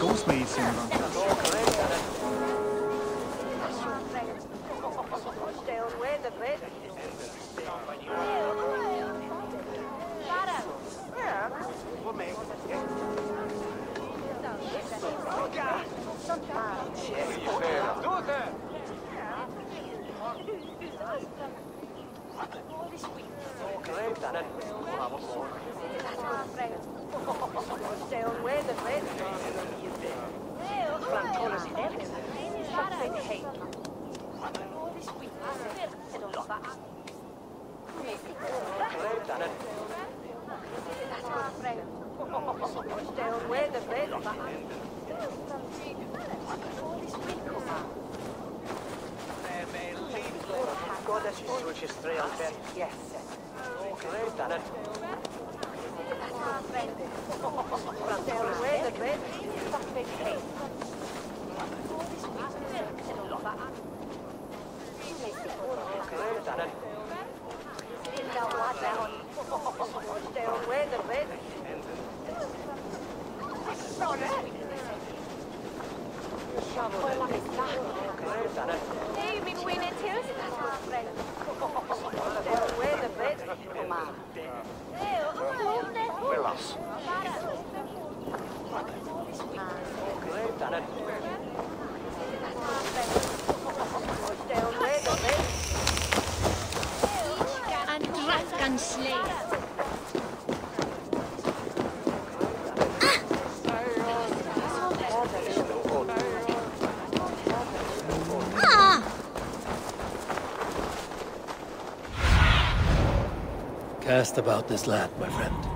kosmijsim. Cast about this land, my friend.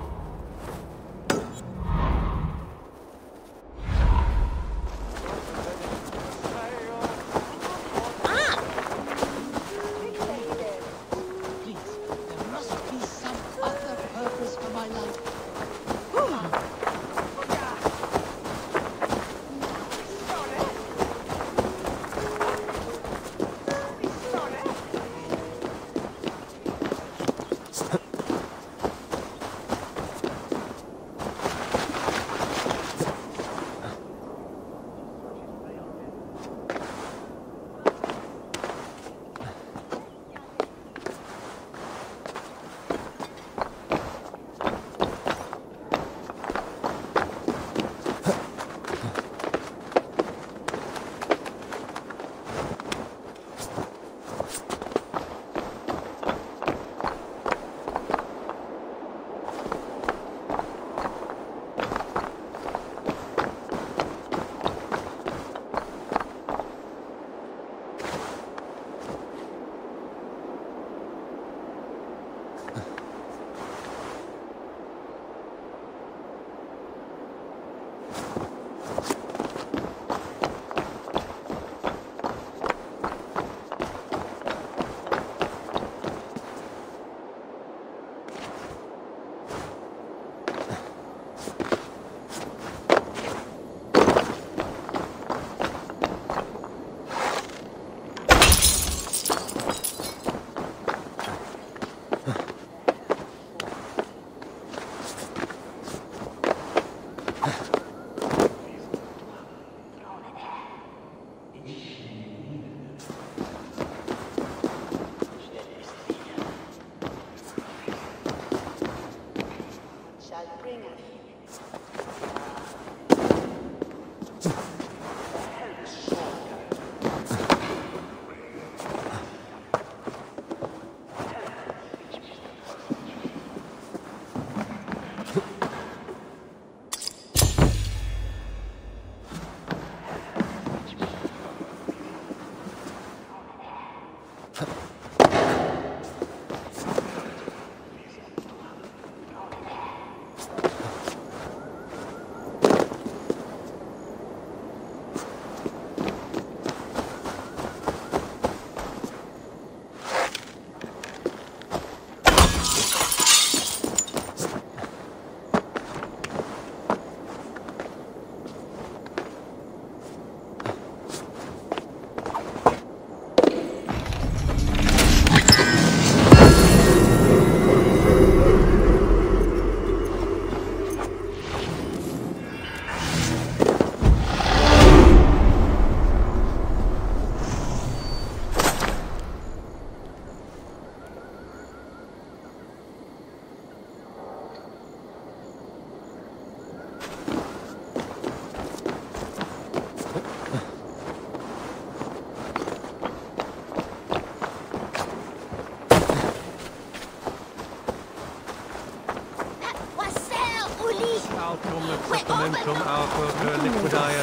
autum sacramentum auquer liquidae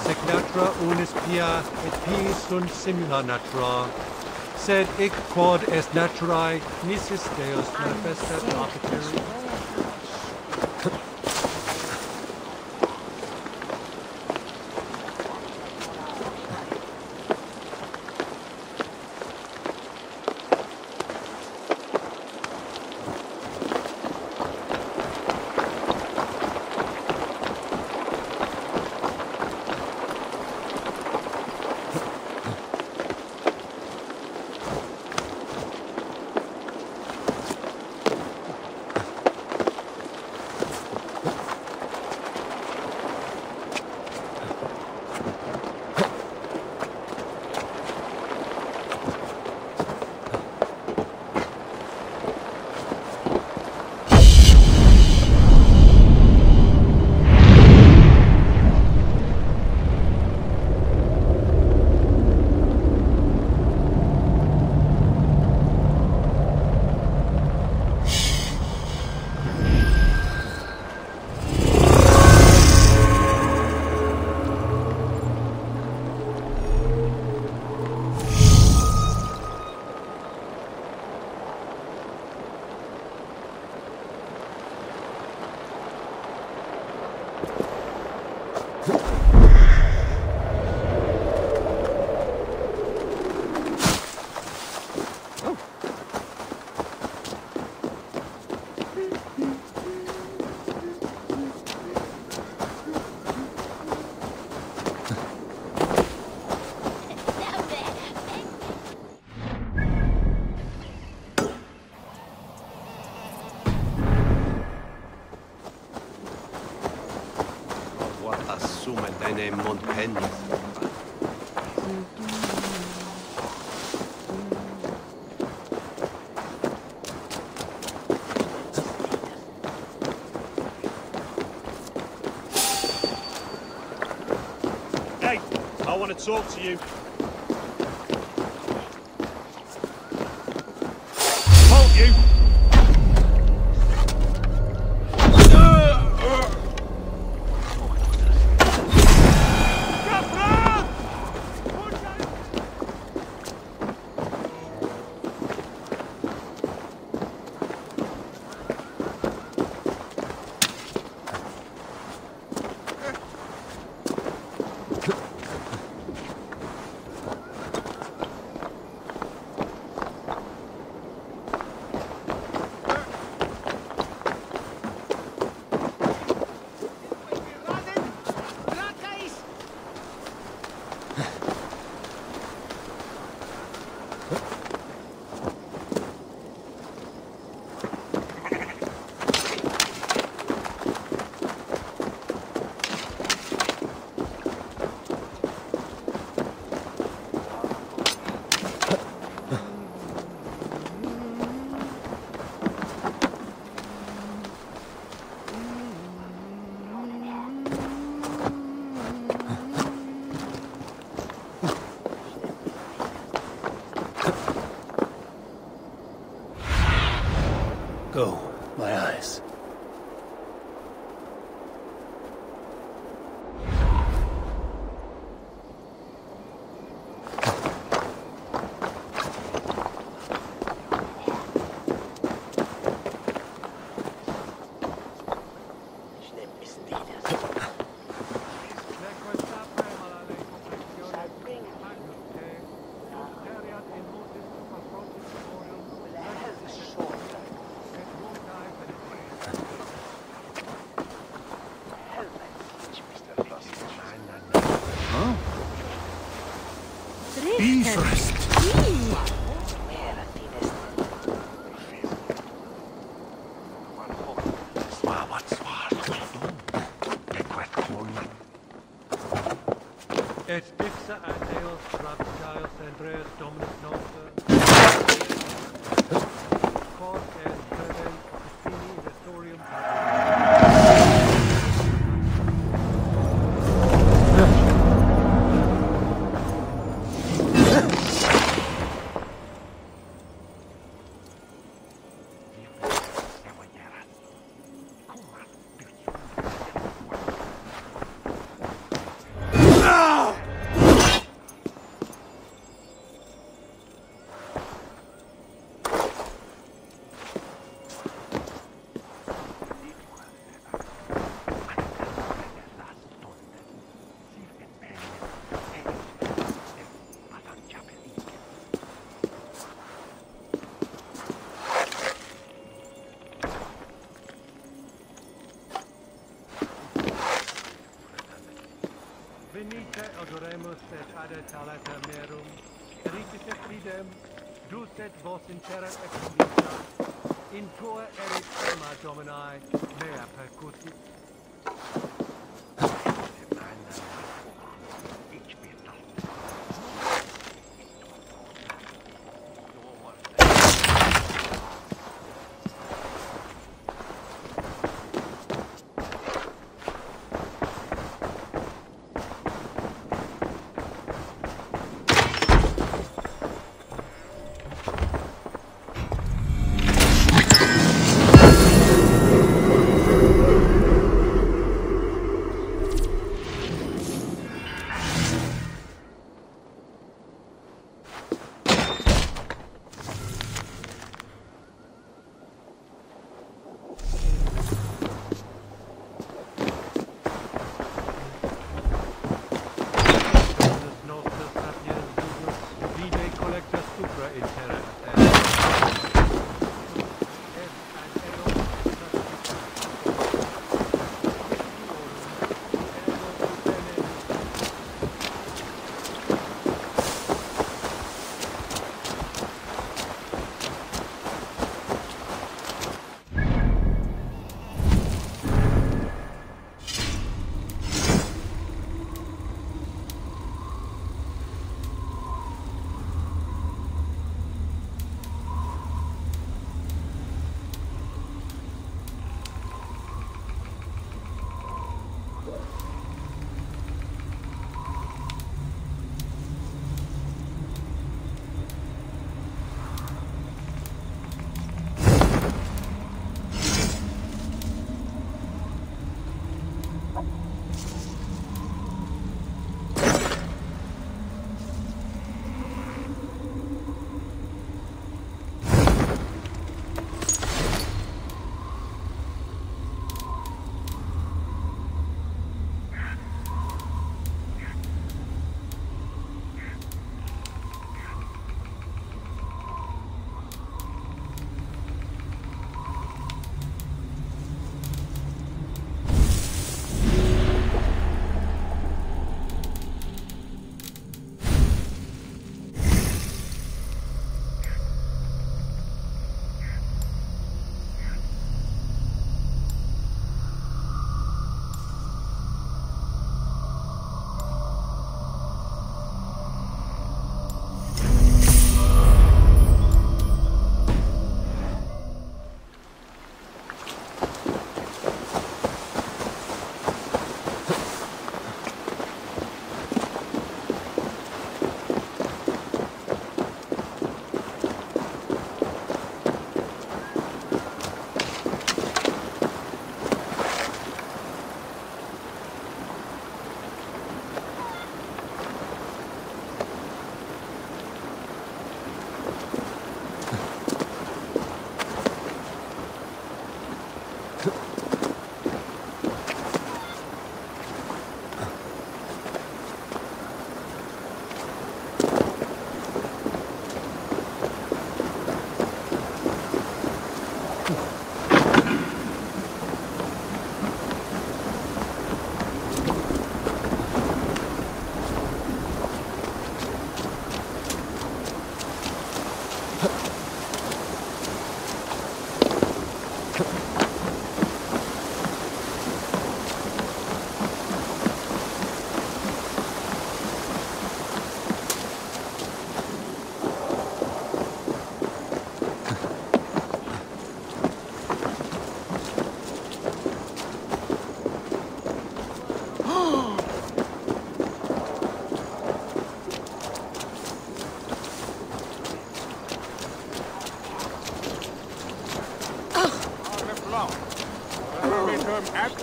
sec natura unis pia et pis sunt simula natura, sed hic quod est naturae nisus Deus manifestat opiteri. Deine Montaigne. Hey, I want to talk to you. Halt you! Go, my eyes. Bifrost. Et dixa ad Deus raptiles Andreas Dominus Noster. Cor et credem Christini Restorium. Venite adoremus et ad talata merum, eritis et fidem, dus et vos in terra exudita, in tua erit sema Domini, mea percutit.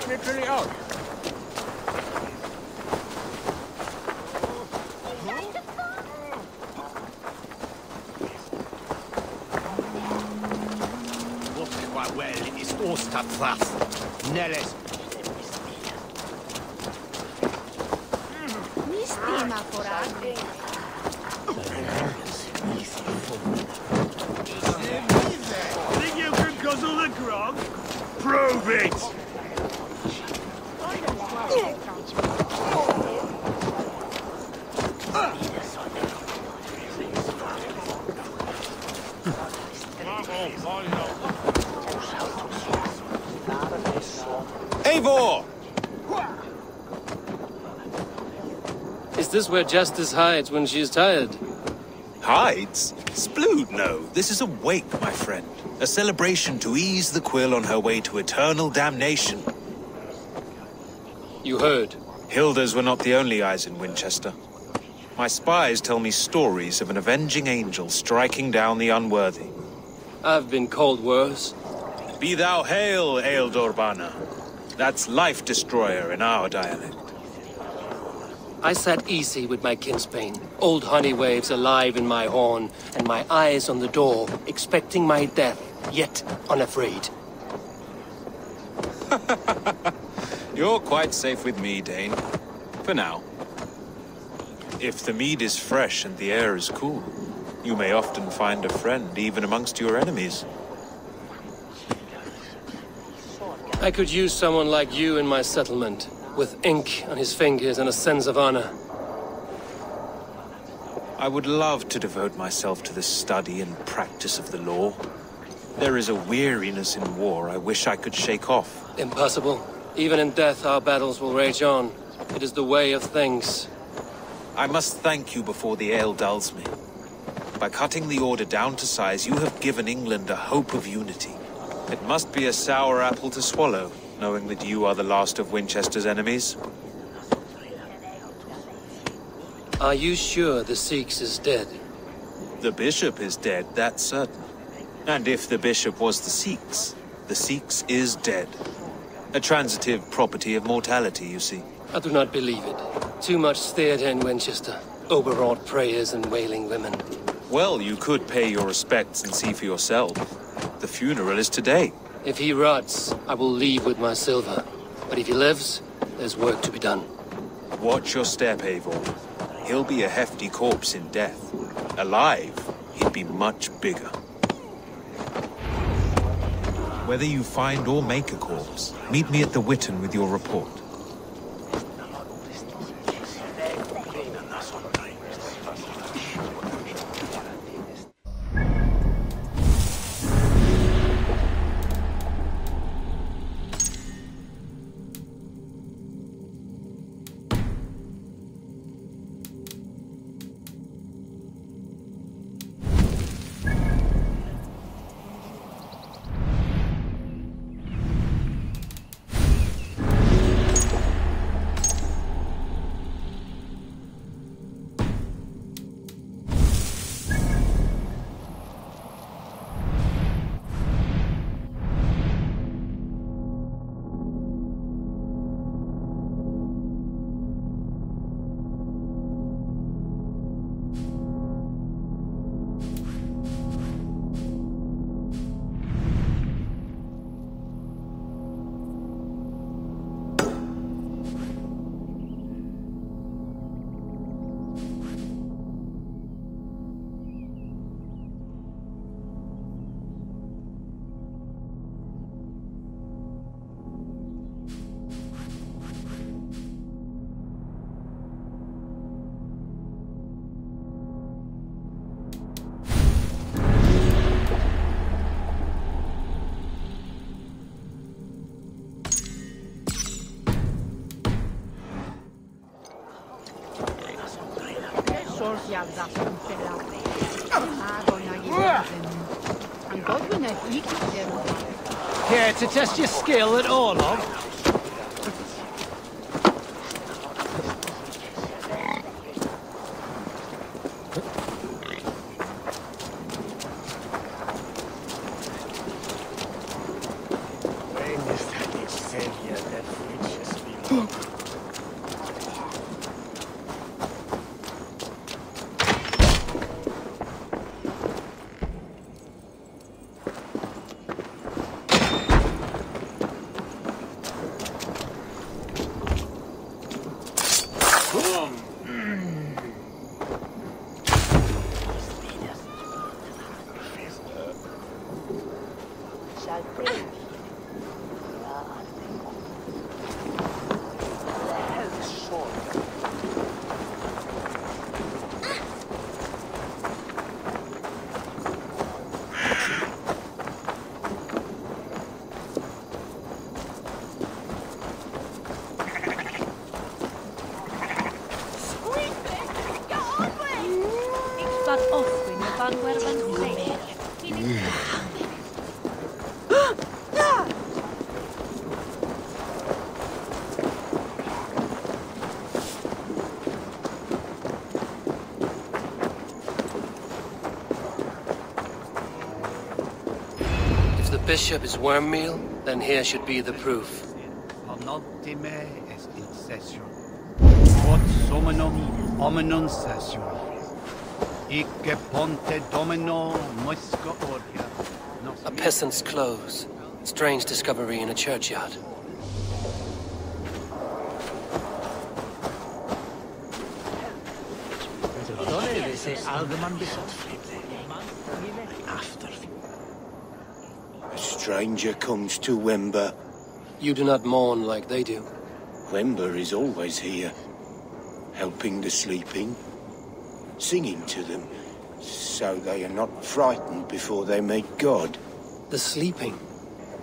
Literally out. Walked quite well in this Osterpfaff. Nelles. Mistima foraggi. Think you can guzzle the grog? Prove it! Eivor! Is this where justice hides when she is tired? Hides? Splood, no. This is a wake, my friend. A celebration to ease the quill on her way to eternal damnation. You heard. Hilda's were not the only eyes in Winchester. My spies tell me stories of an avenging angel striking down the unworthy. I've been called worse. Be thou hail, Eildorbana. That's Life Destroyer in our dialect. I sat easy with my kinsbane, old honey waves alive in my horn, and my eyes on the door, expecting my death, yet unafraid. You're quite safe with me, Dane. For now. If the mead is fresh and the air is cool, you may often find a friend even amongst your enemies. I could use someone like you in my settlement, with ink on his fingers and a sense of honor. I would love to devote myself to the study and practice of the law. There is a weariness in war I wish I could shake off. Impossible. Even in death, our battles will rage on. It is the way of things. I must thank you before the ale dulls me. By cutting the order down to size, you have given England a hope of unity. It must be a sour apple to swallow, knowing that you are the last of Winchester's enemies. Are you sure the Sikhs is dead? The bishop is dead, that's certain. And if the bishop was the Sikhs is dead. A transitive property of mortality, you see. I do not believe it. Too much theatre in Winchester. Overwrought prayers and wailing women. Well, you could pay your respects and see for yourself. The funeral is today. If he rots, I will leave with my silver. But if he lives, there's work to be done. Watch your step, Eivor. He'll be a hefty corpse in death. Alive, he'd be much bigger. Whether you find or make a corpse, meet me at the Witten with your report. Care to test your skill at Orlog? bishop is worm meal, then here should be the proof. Penultime est incessio. Quod summum hominum sessio. Icke ponte domino musca orgia. A peasant's clothes. Strange discovery in a churchyard. A stranger comes to Wemba. You do not mourn like they do. Wemba is always here, helping the sleeping, singing to them, so they are not frightened before they meet God. The sleeping?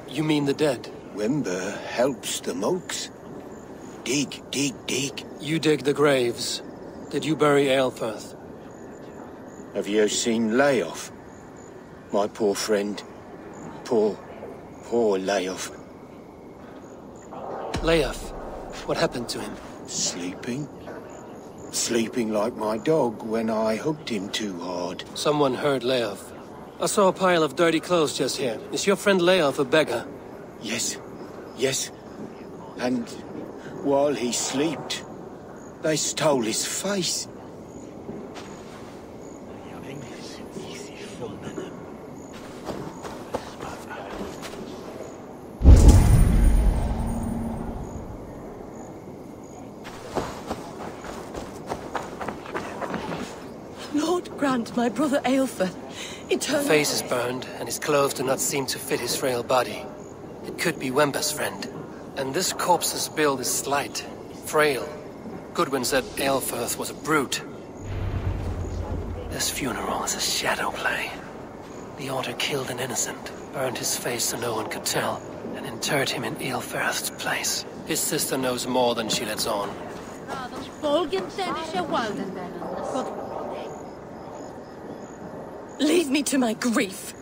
You mean the dead? Wemba helps the monks. Dig, dig, dig. You dig the graves. Did you bury Aelfirth? Have you seen Layoff? My poor friend. Poor Layoff. Leof, what happened to him? Sleeping? Sleeping like my dog when I hugged him too hard. Someone heard Leof. I saw a pile of dirty clothes just here. Is your friend Leof a beggar? Yes. And while he slept, they stole his face. Lord grant my brother Aelfirth eternal... His face is burned, and his clothes do not seem to fit his frail body. It could be Wemba's friend. And this corpse's build is slight, frail. Goodwin said Aelfirth was a brute. This funeral is a shadow play. The altar killed an innocent, burned his face so no one could tell, and interred him in Aelfirth's place. His sister knows more than she lets on. Leave me to my grief.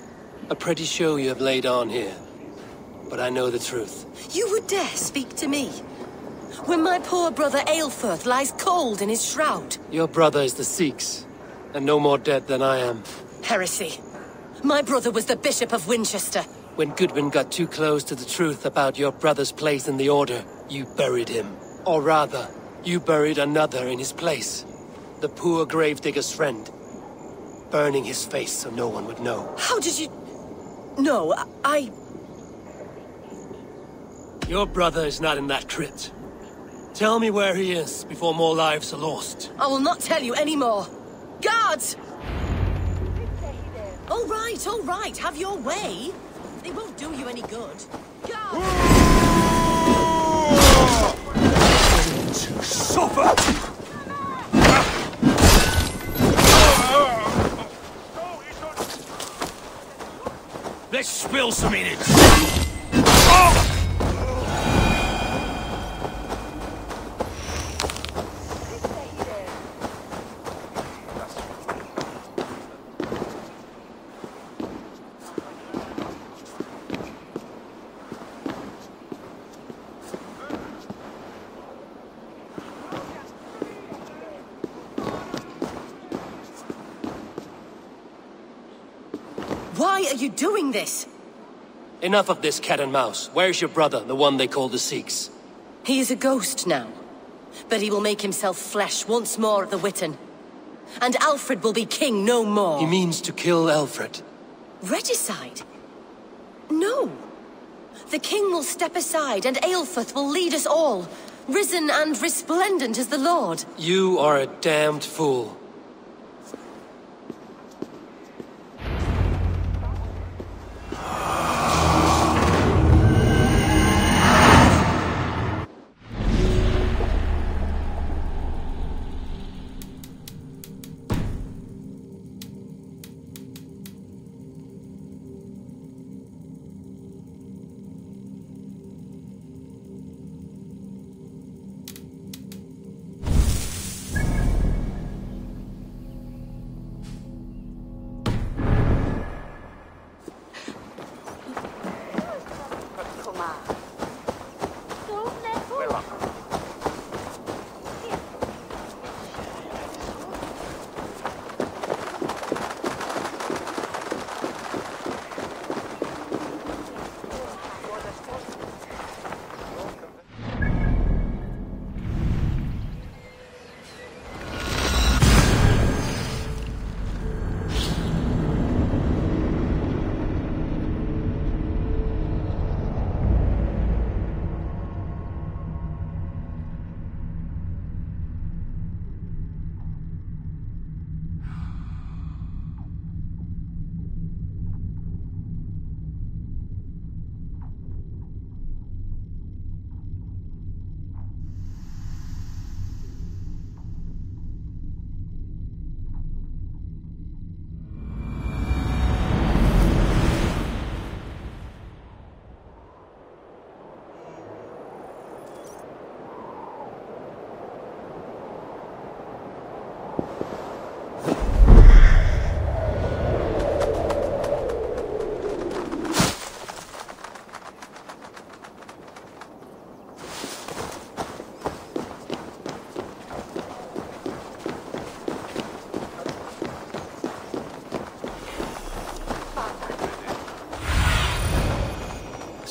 A pretty show you have laid on here. But I know the truth. You would dare speak to me? When my poor brother Aelfirth lies cold in his shroud. Your brother is the Sikhs, and no more dead than I am. Heresy. My brother was the Bishop of Winchester. When Goodwin got too close to the truth about your brother's place in the Order, you buried him. Or rather, you buried another in his place. The poor gravedigger's friend. Burning his face so no one would know. How did you... No, I... Your brother is not in that crypt. Tell me where he is before more lives are lost. I will not tell you any more. Guards! All right, have your way. They won't do you any good. Guards! Suffer! Let's spill some in it! Why are you doing this? Enough of this cat and mouse. Where's your brother, the one they call the Sikhs? He is a ghost now. But he will make himself flesh once more at the Witten. And Alfred will be king no more. He means to kill Alfred. Regicide? No. The king will step aside and Aelfirth will lead us all. Risen and resplendent as the Lord. You are a damned fool.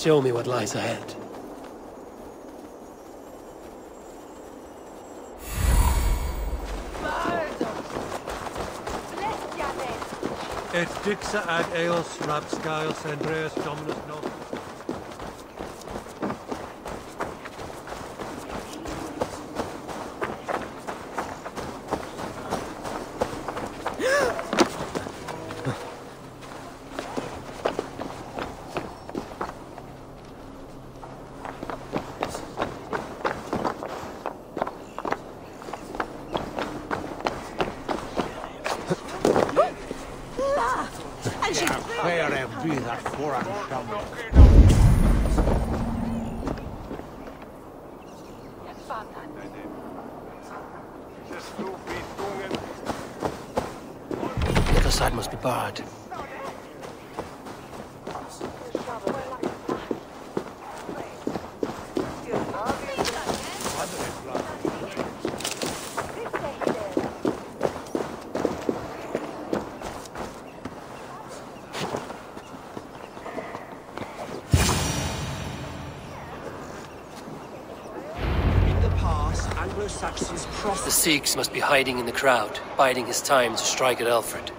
Show me what lies ahead. Et dixa ad eos rapscaios Andreas Dominus Novus. The other side must be barred. The Sikhs must be hiding in the crowd, biding his time to strike at Alfred.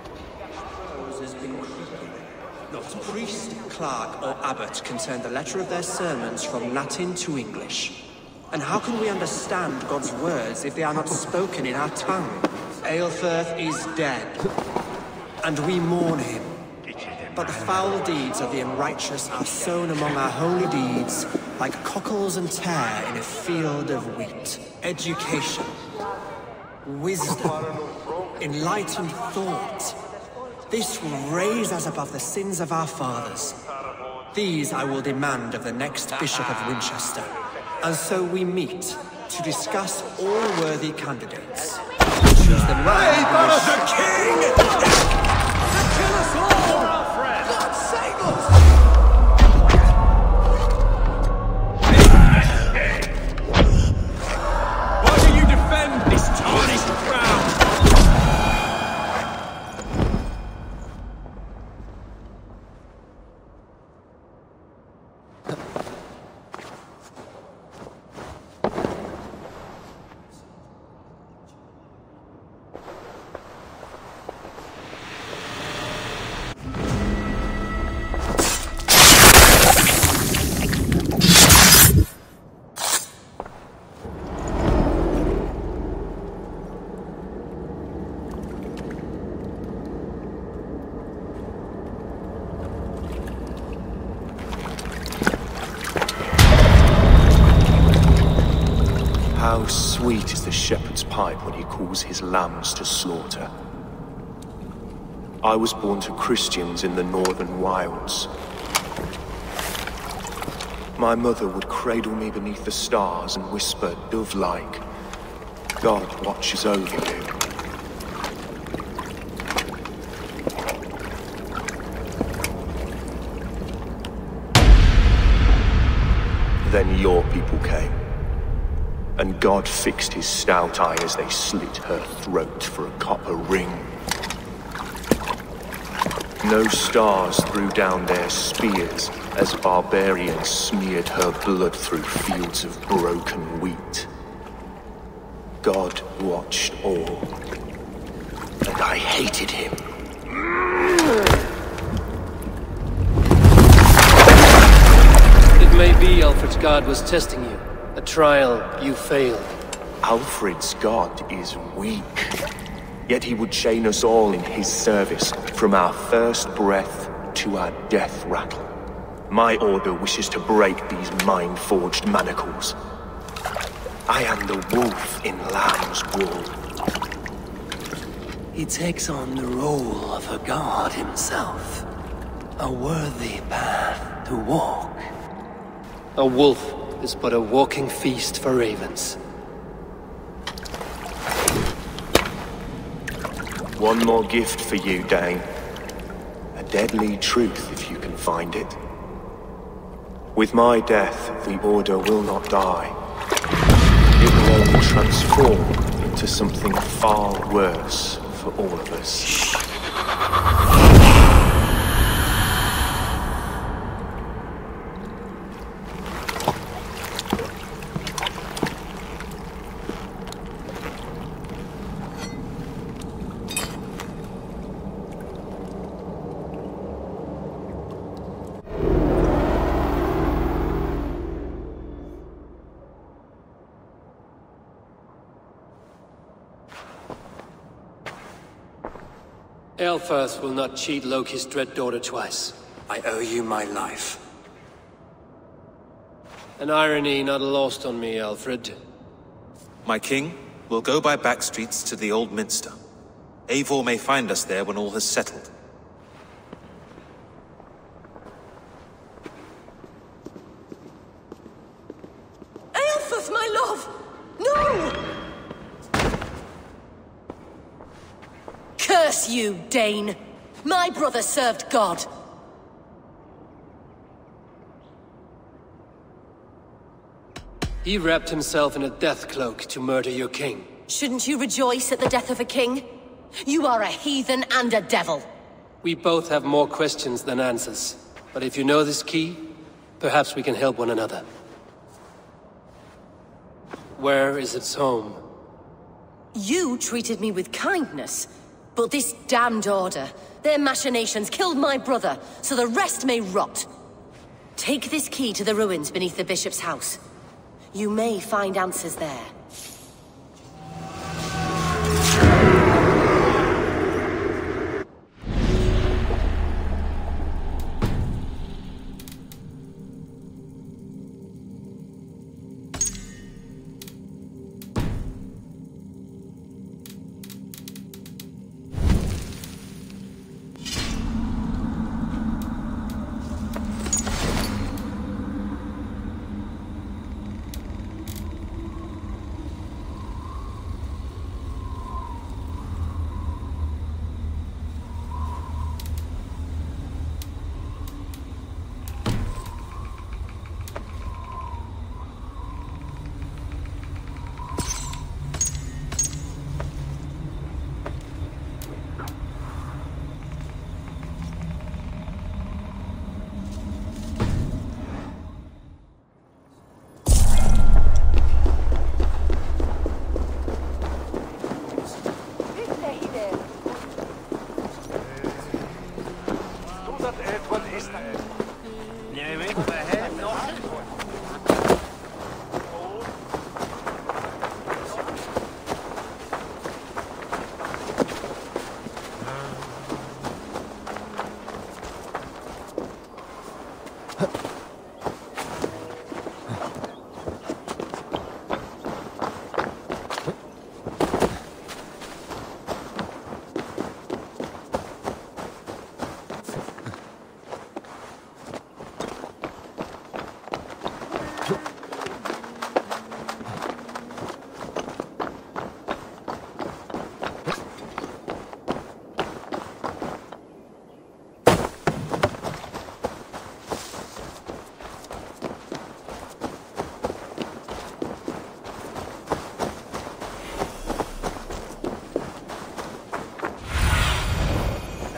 Not priest, clerk, or abbot can turn the letter of their sermons from Latin to English. And how can we understand God's words if they are not spoken in our tongue? Aelfirth is dead, and we mourn him. But the foul deeds of the unrighteous are sown among our holy deeds, like cockles and tare in a field of wheat. Education, wisdom, enlightened thought. This will raise us above the sins of our fathers. These I will demand of the next Bishop of Winchester. And so we meet to discuss all worthy candidates. Choose the man who is the king! To kill us all! God save us! Why do you defend this tarnished crown? How sweet is the shepherd's pipe when he calls his lambs to slaughter. I was born to Christians in the northern wilds. My mother would cradle me beneath the stars and whisper, dove-like, God watches over you. Then your people came. And God fixed his stout eye as they slit her throat for a copper ring. No stars threw down their spears as barbarians smeared her blood through fields of broken wheat. God watched all, and I hated him. It may be Alfred's God was testing you. A trial you failed. Alfred's God is weak. Yet he would chain us all in his service, from our first breath to our death rattle. My order wishes to break these mind-forged manacles. I am the wolf in lamb's wool. He takes on the role of a god himself. A worthy path to walk. A wolf is but a walking feast for ravens. One more gift for you, Dane. A deadly truth, if you can find it. With my death, the Order will not die. It will only transform into something far worse for all of us. Aelfirth will not cheat Loki's dread daughter twice. I owe you my life. An irony not lost on me, Alfred. My king, we'll go by back streets to the Old Minster. Eivor may find us there when all has settled. Aelfirth, my love! No! Curse you, Dane! My brother served God. He wrapped himself in a death cloak to murder your king. Shouldn't you rejoice at the death of a king? You are a heathen and a devil. We both have more questions than answers. But if you know this key, perhaps we can help one another. Where is its home? You treated me with kindness, but this damned order, their machinations killed my brother, so the rest may rot. Take this key to the ruins beneath the bishop's house. You may find answers there.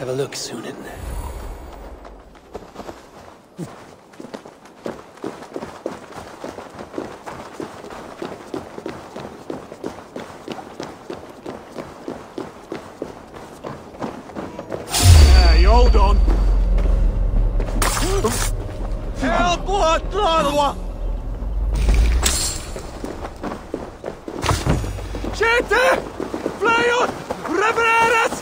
Have a look, Sunan. Hey, hold on! Help! What? Gente! Flyot! Revereres!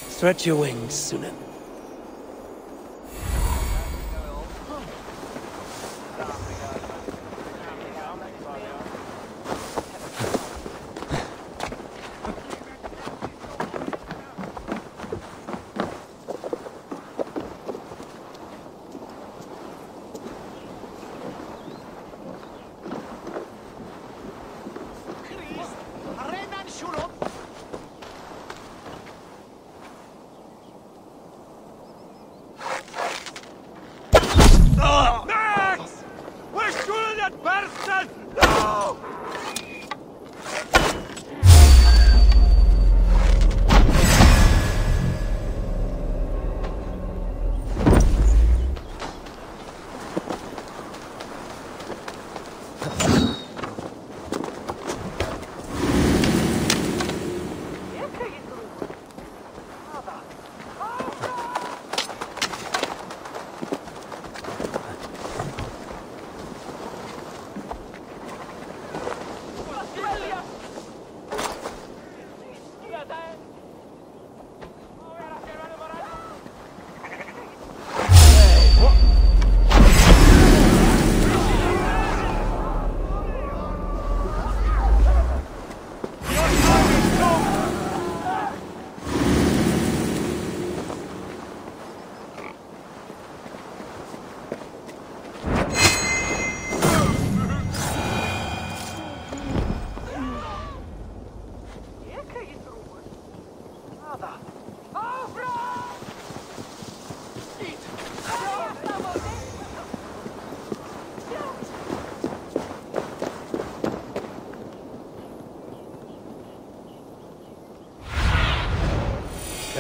Stretch your wings, Sunan.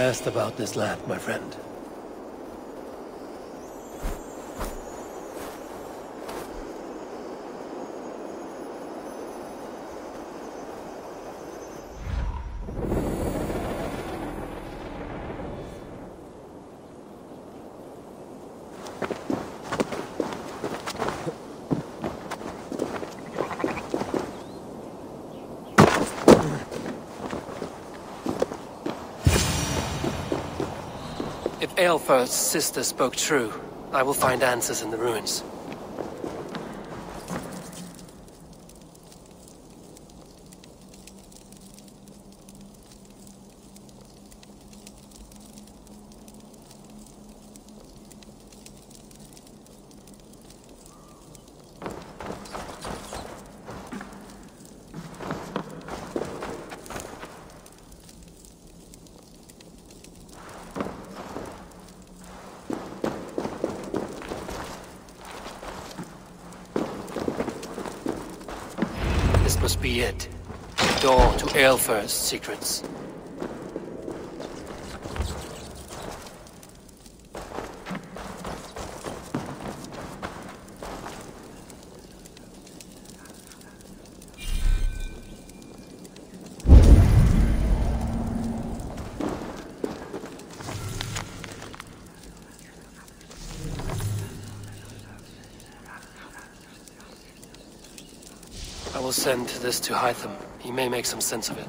last about this land, my friend. If Aelfir's sister spoke true, I will find answers in the ruins. This must be it. The door to Aelfir's secrets. I will send this to Hytham. He may make some sense of it.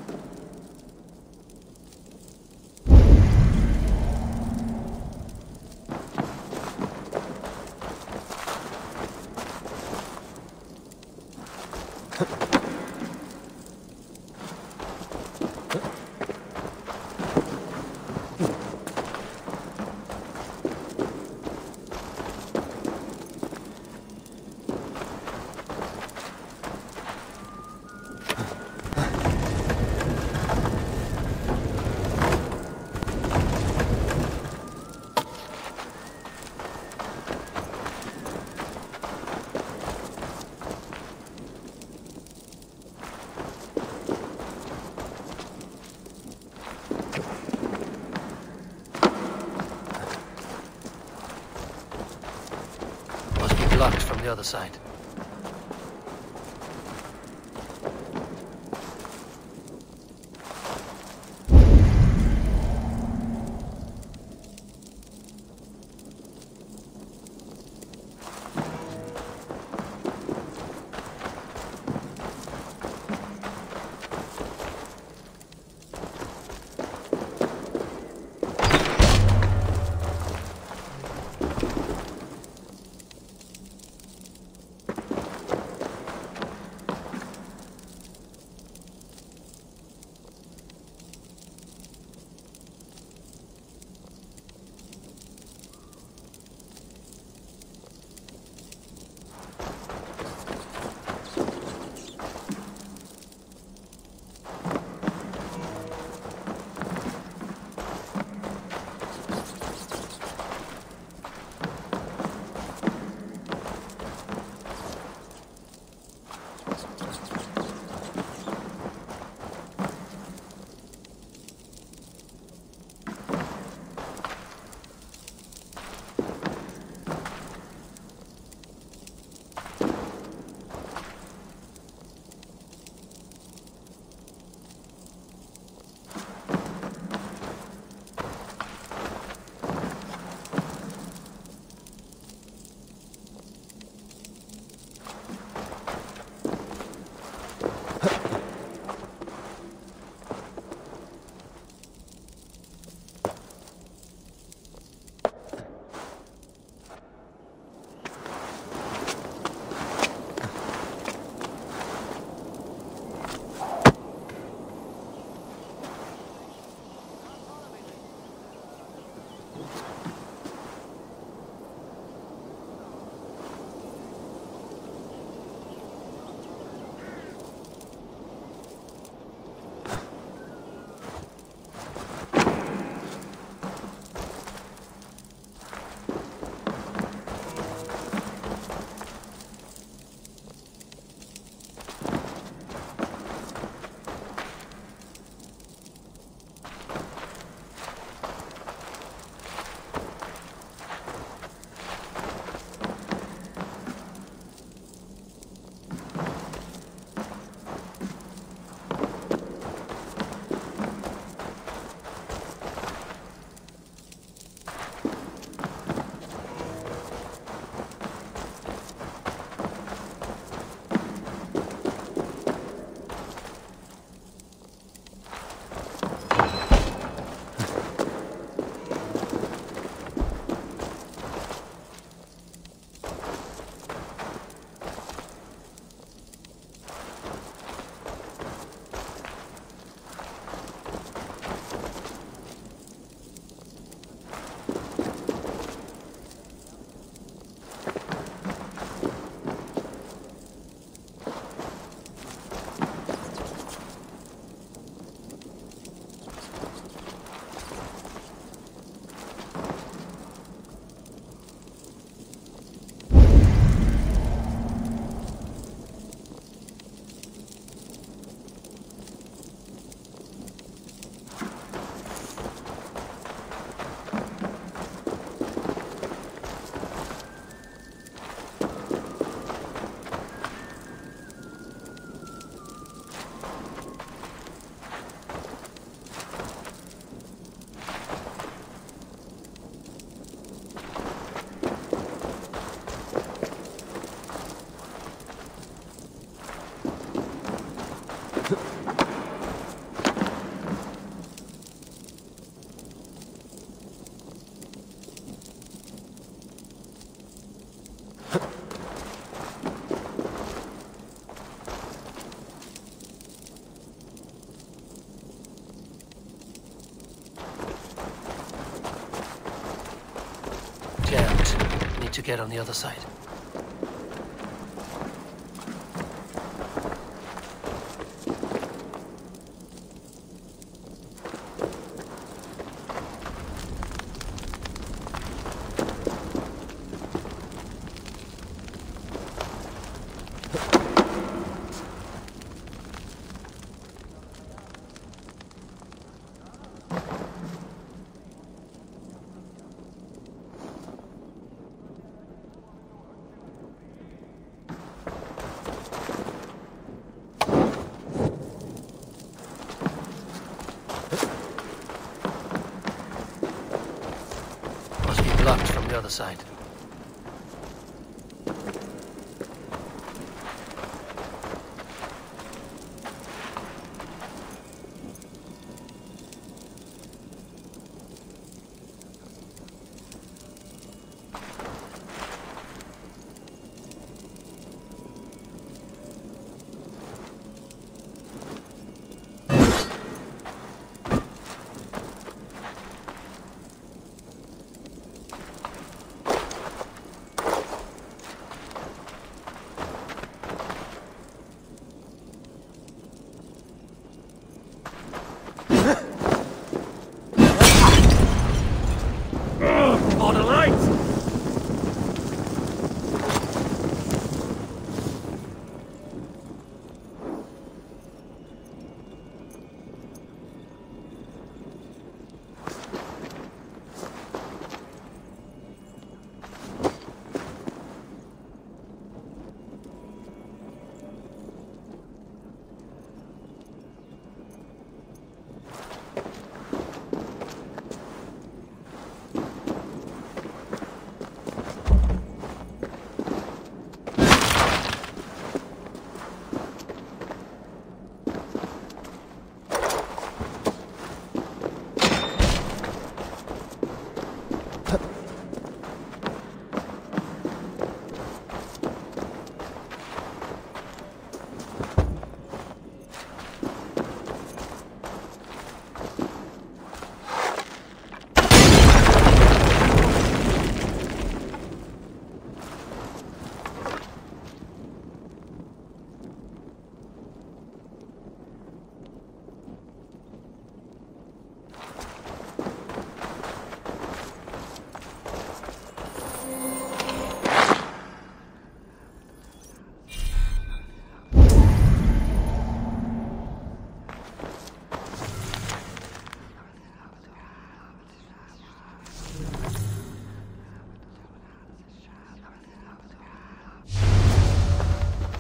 Blocked from the other side. to get on the other side. From the other side.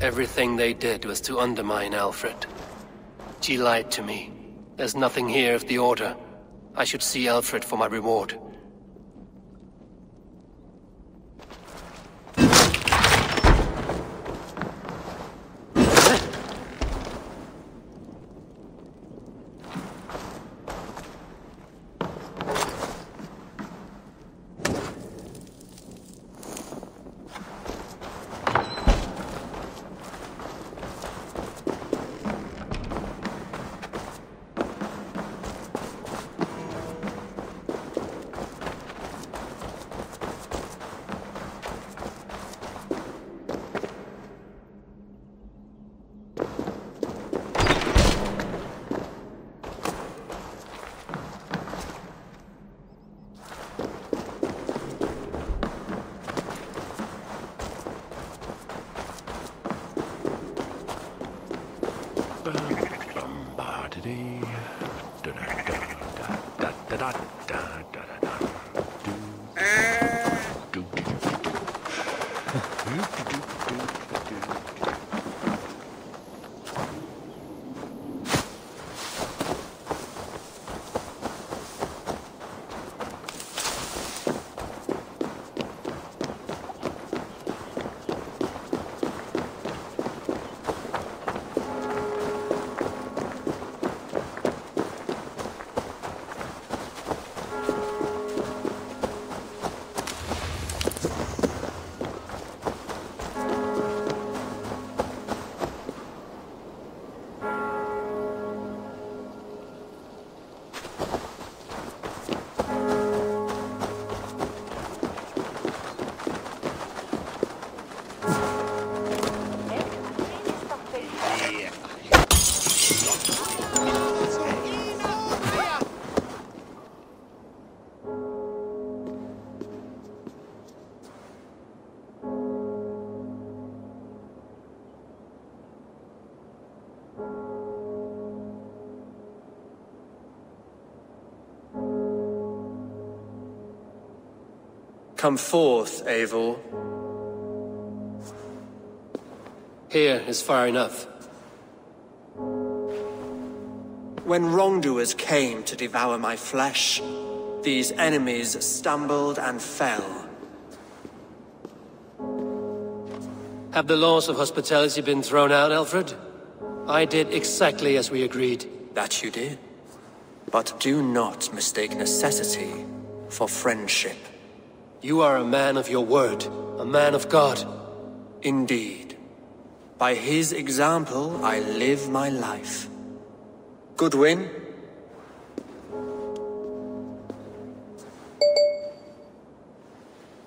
Everything they did was to undermine Alfred. She lied to me. There's nothing here of the Order. I should see Alfred for my reward. Come forth, Eivor. Here is far enough. When wrongdoers came to devour my flesh, these enemies stumbled and fell. Have the laws of hospitality been thrown out, Alfred? I did exactly as we agreed. That you did. But do not mistake necessity for friendship. You are a man of your word, a man of God. Indeed. By his example, I live my life. Goodwin?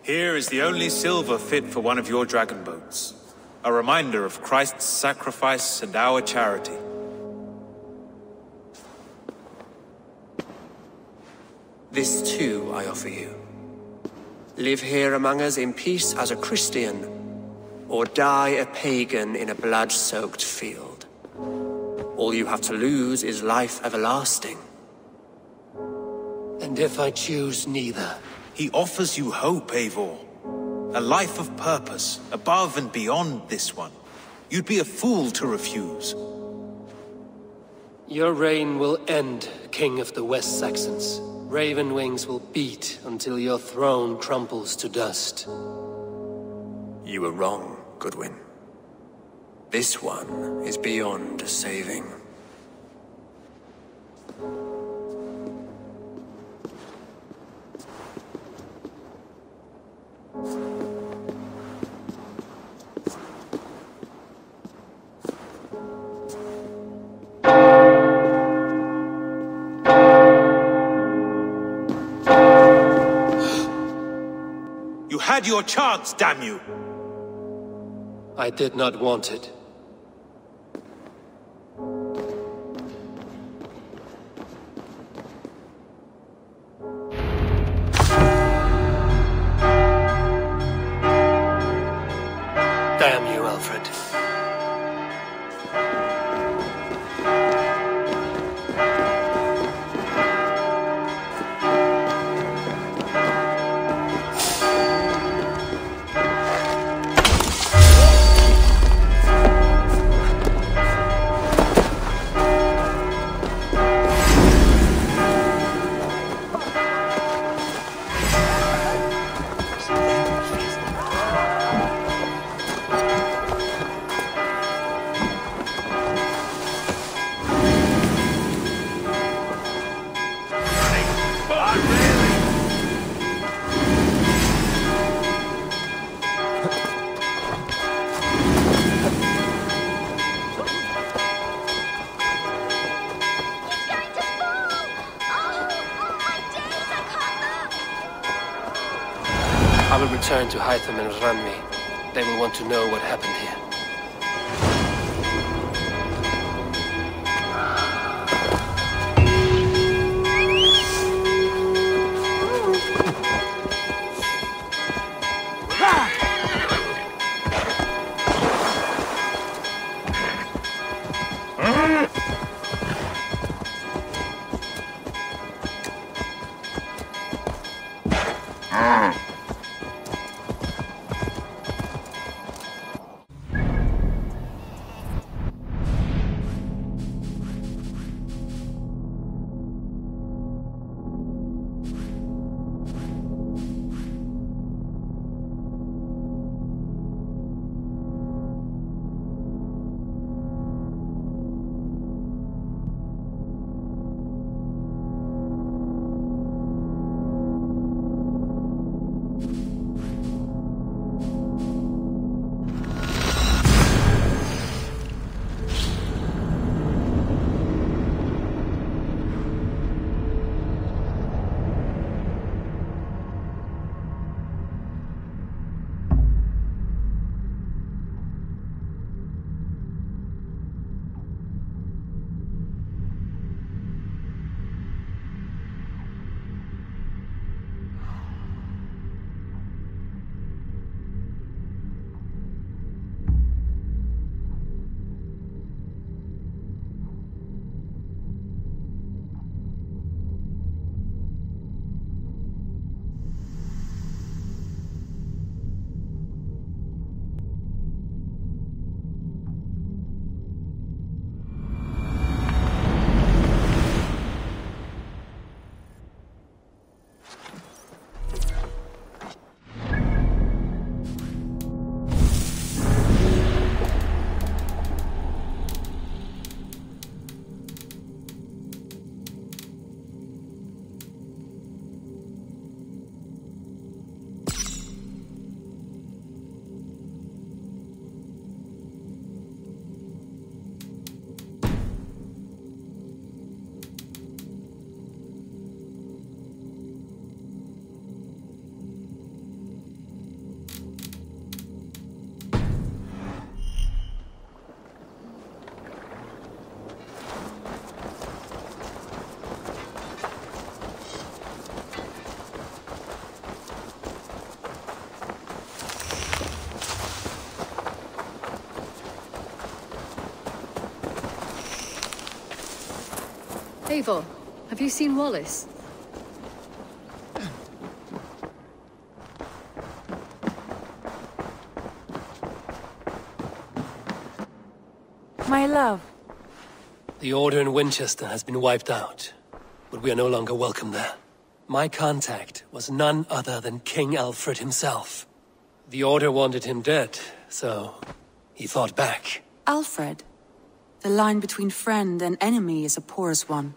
Here is the only silver fit for one of your dragon boats. A reminder of Christ's sacrifice and our charity. This too I offer you. Live here among us in peace as a Christian, or die a pagan in a blood-soaked field. All you have to lose is life everlasting. And if I choose neither? He offers you hope, Eivor. A life of purpose, above and beyond this one. You'd be a fool to refuse. Your reign will end, King of the West Saxons. Raven wings will beat until your throne crumbles to dust. You were wrong, Goodwin. This one is beyond saving. You had your chance, damn you! I did not want it. Damn you, Alfred. I will return to Hytham and Ranmi. They will want to know what happened here. Eivor, have you seen Wallace? My love. The Order in Winchester has been wiped out, but we are no longer welcome there. My contact was none other than King Alfred himself. The Order wanted him dead, so he fought back. Alfred? The line between friend and enemy is a porous one.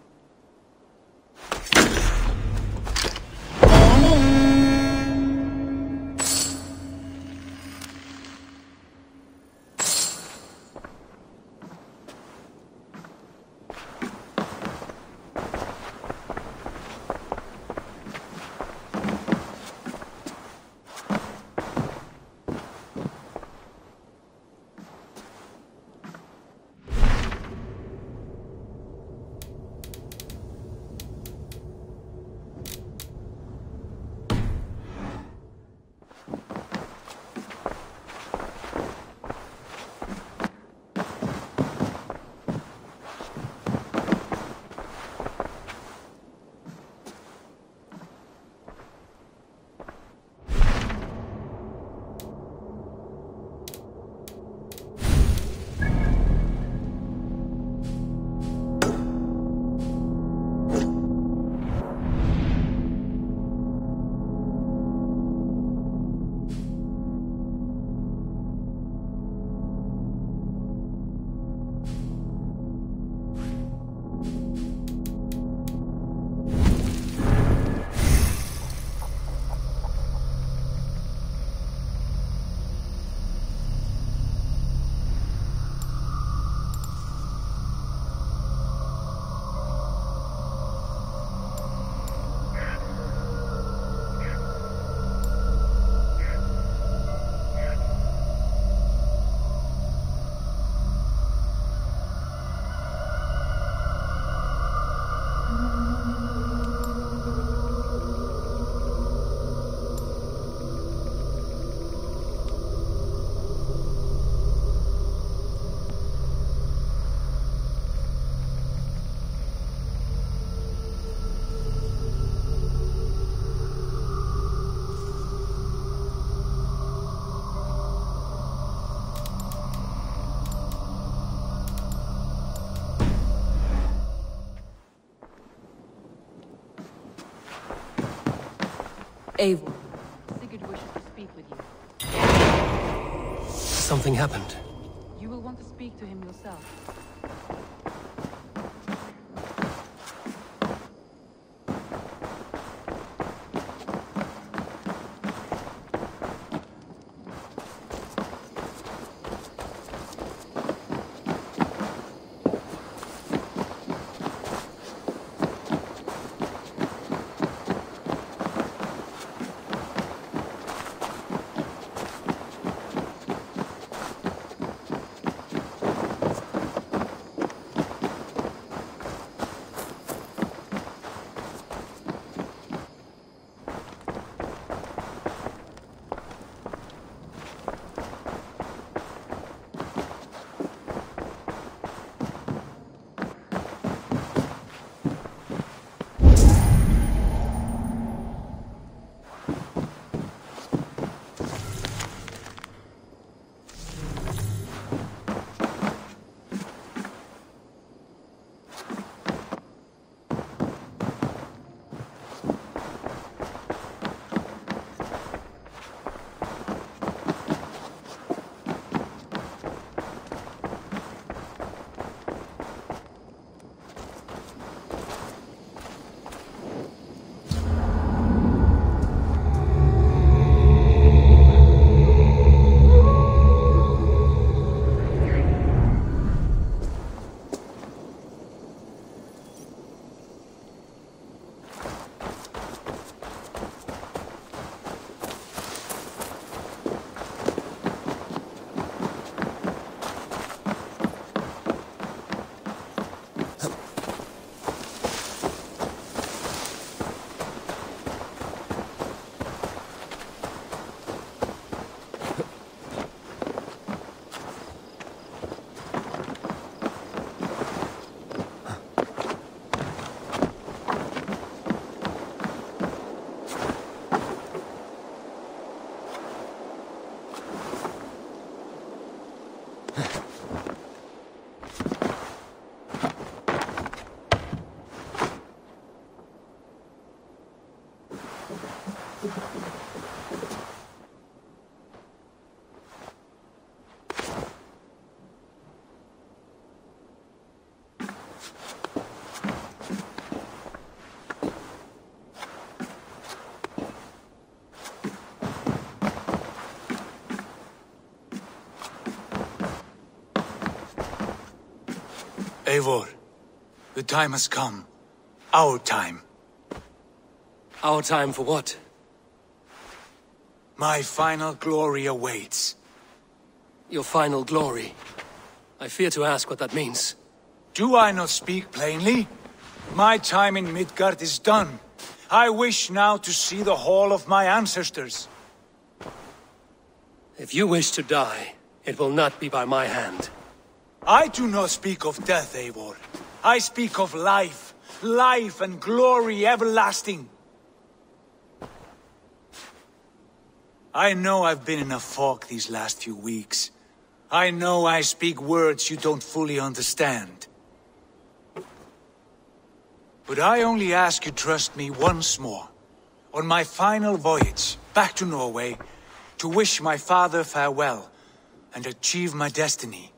Eivor. Sigurd wishes to speak with you. Something happened. You will want to speak to him yourself. Eivor, the time has come. Our time. Our time for what? My final glory awaits. Your final glory? I fear to ask what that means. Do I not speak plainly? My time in Midgard is done. I wish now to see the hall of my ancestors. If you wish to die, it will not be by my hand. I do not speak of death, Eivor. I speak of life. Life and glory everlasting. I know I've been in a fog these last few weeks. I know I speak words you don't fully understand. But I only ask you trust me once more. On my final voyage, back to Norway, to wish my father farewell, and achieve my destiny.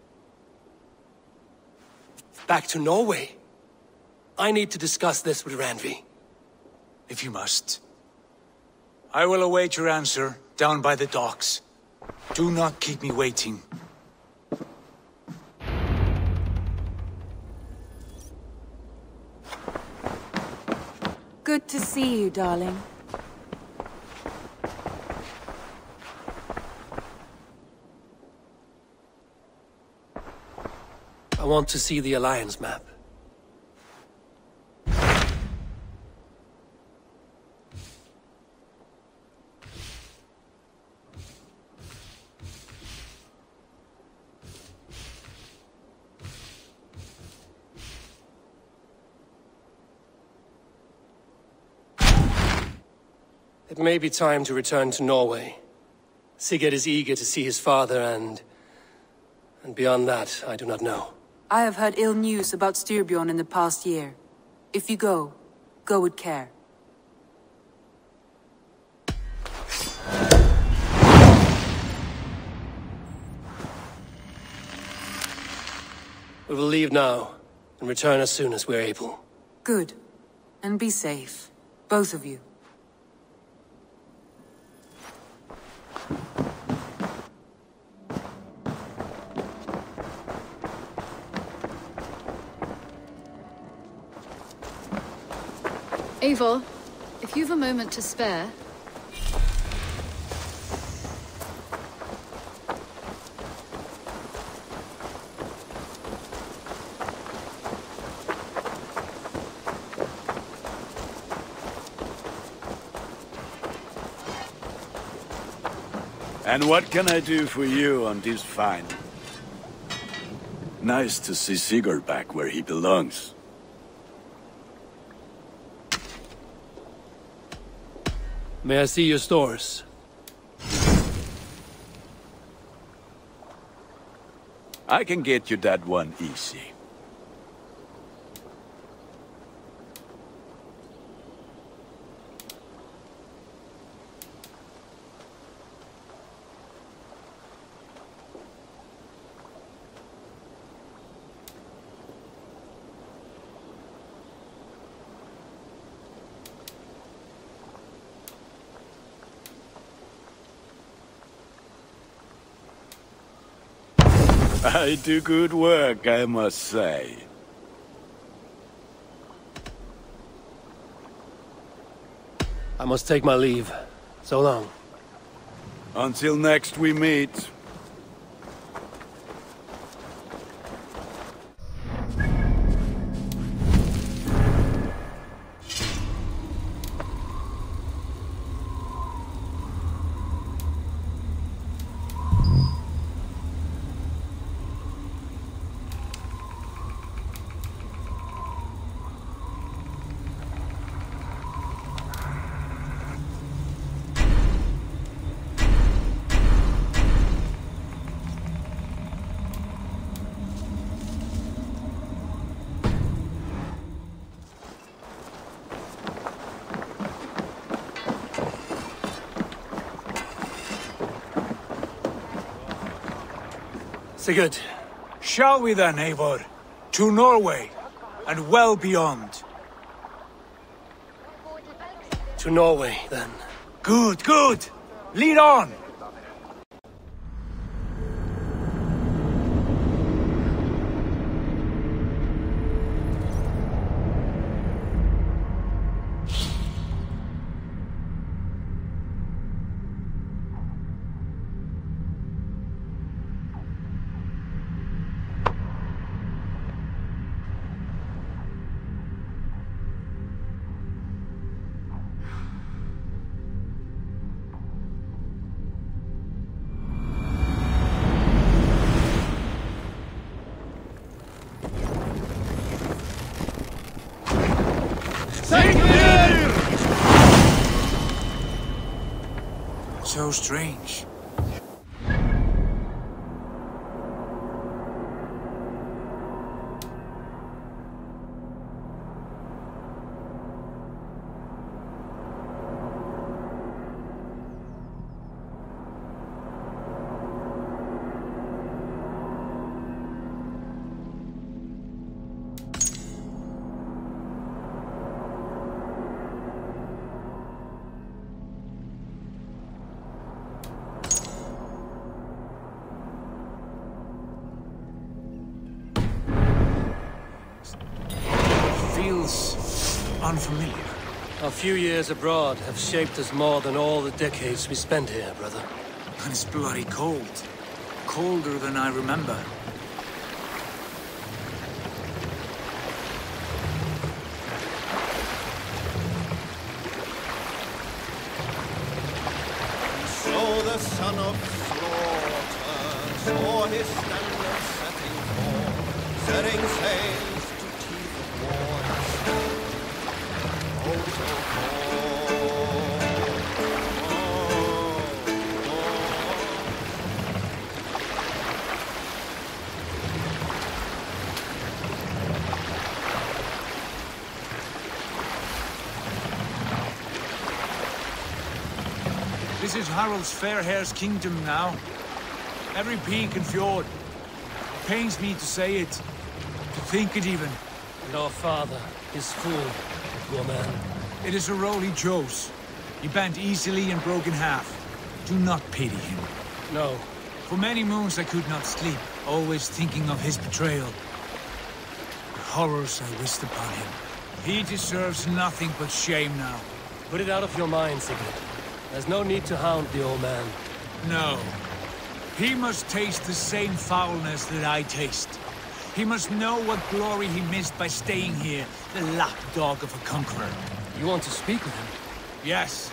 Back to Norway? I need to discuss this with Randvi. If you must. I will await your answer down by the docks. Do not keep me waiting. Good to see you, darling. I want to see the Alliance map. It may be time to return to Norway. Sigurd is eager to see his father and beyond that, I do not know. I have heard ill news about Styrbjorn in the past year. If you go with care. We will leave now, and return as soon as we're able. Good. And be safe. Both of you. Eivor, if you've a moment to spare... And what can I do for you on this fine? Nice to see Sigurd back where he belongs. May I see your stores? I can get you that one easy. I do good work, I must say. I must take my leave. So long. Until next we meet. Sigurd. Shall we then, Eivor? To Norway, and well beyond. To Norway, then. Good, good! Lead on! So strange. Unfamiliar. A few years abroad have shaped us more than all the decades we spent here, brother. And it's bloody cold. Colder than I remember. So the son of slaughter saw his standard setting forth, setting sails to teeth of waters. This is Harald's fair hair's kingdom now. Every peak and fjord. It pains me to say it, to think it even. And our father is full, poor man. It is a role he chose. He bent easily and broke in half. Do not pity him. No. For many moons I could not sleep, always thinking of his betrayal. The horrors I wished upon him. He deserves nothing but shame now. Put it out of your mind, Sigurd. There's no need to hound the old man. No. He must taste the same foulness that I taste. He must know what glory he missed by staying here, the lapdog of a conqueror. You want to speak with him? Yes.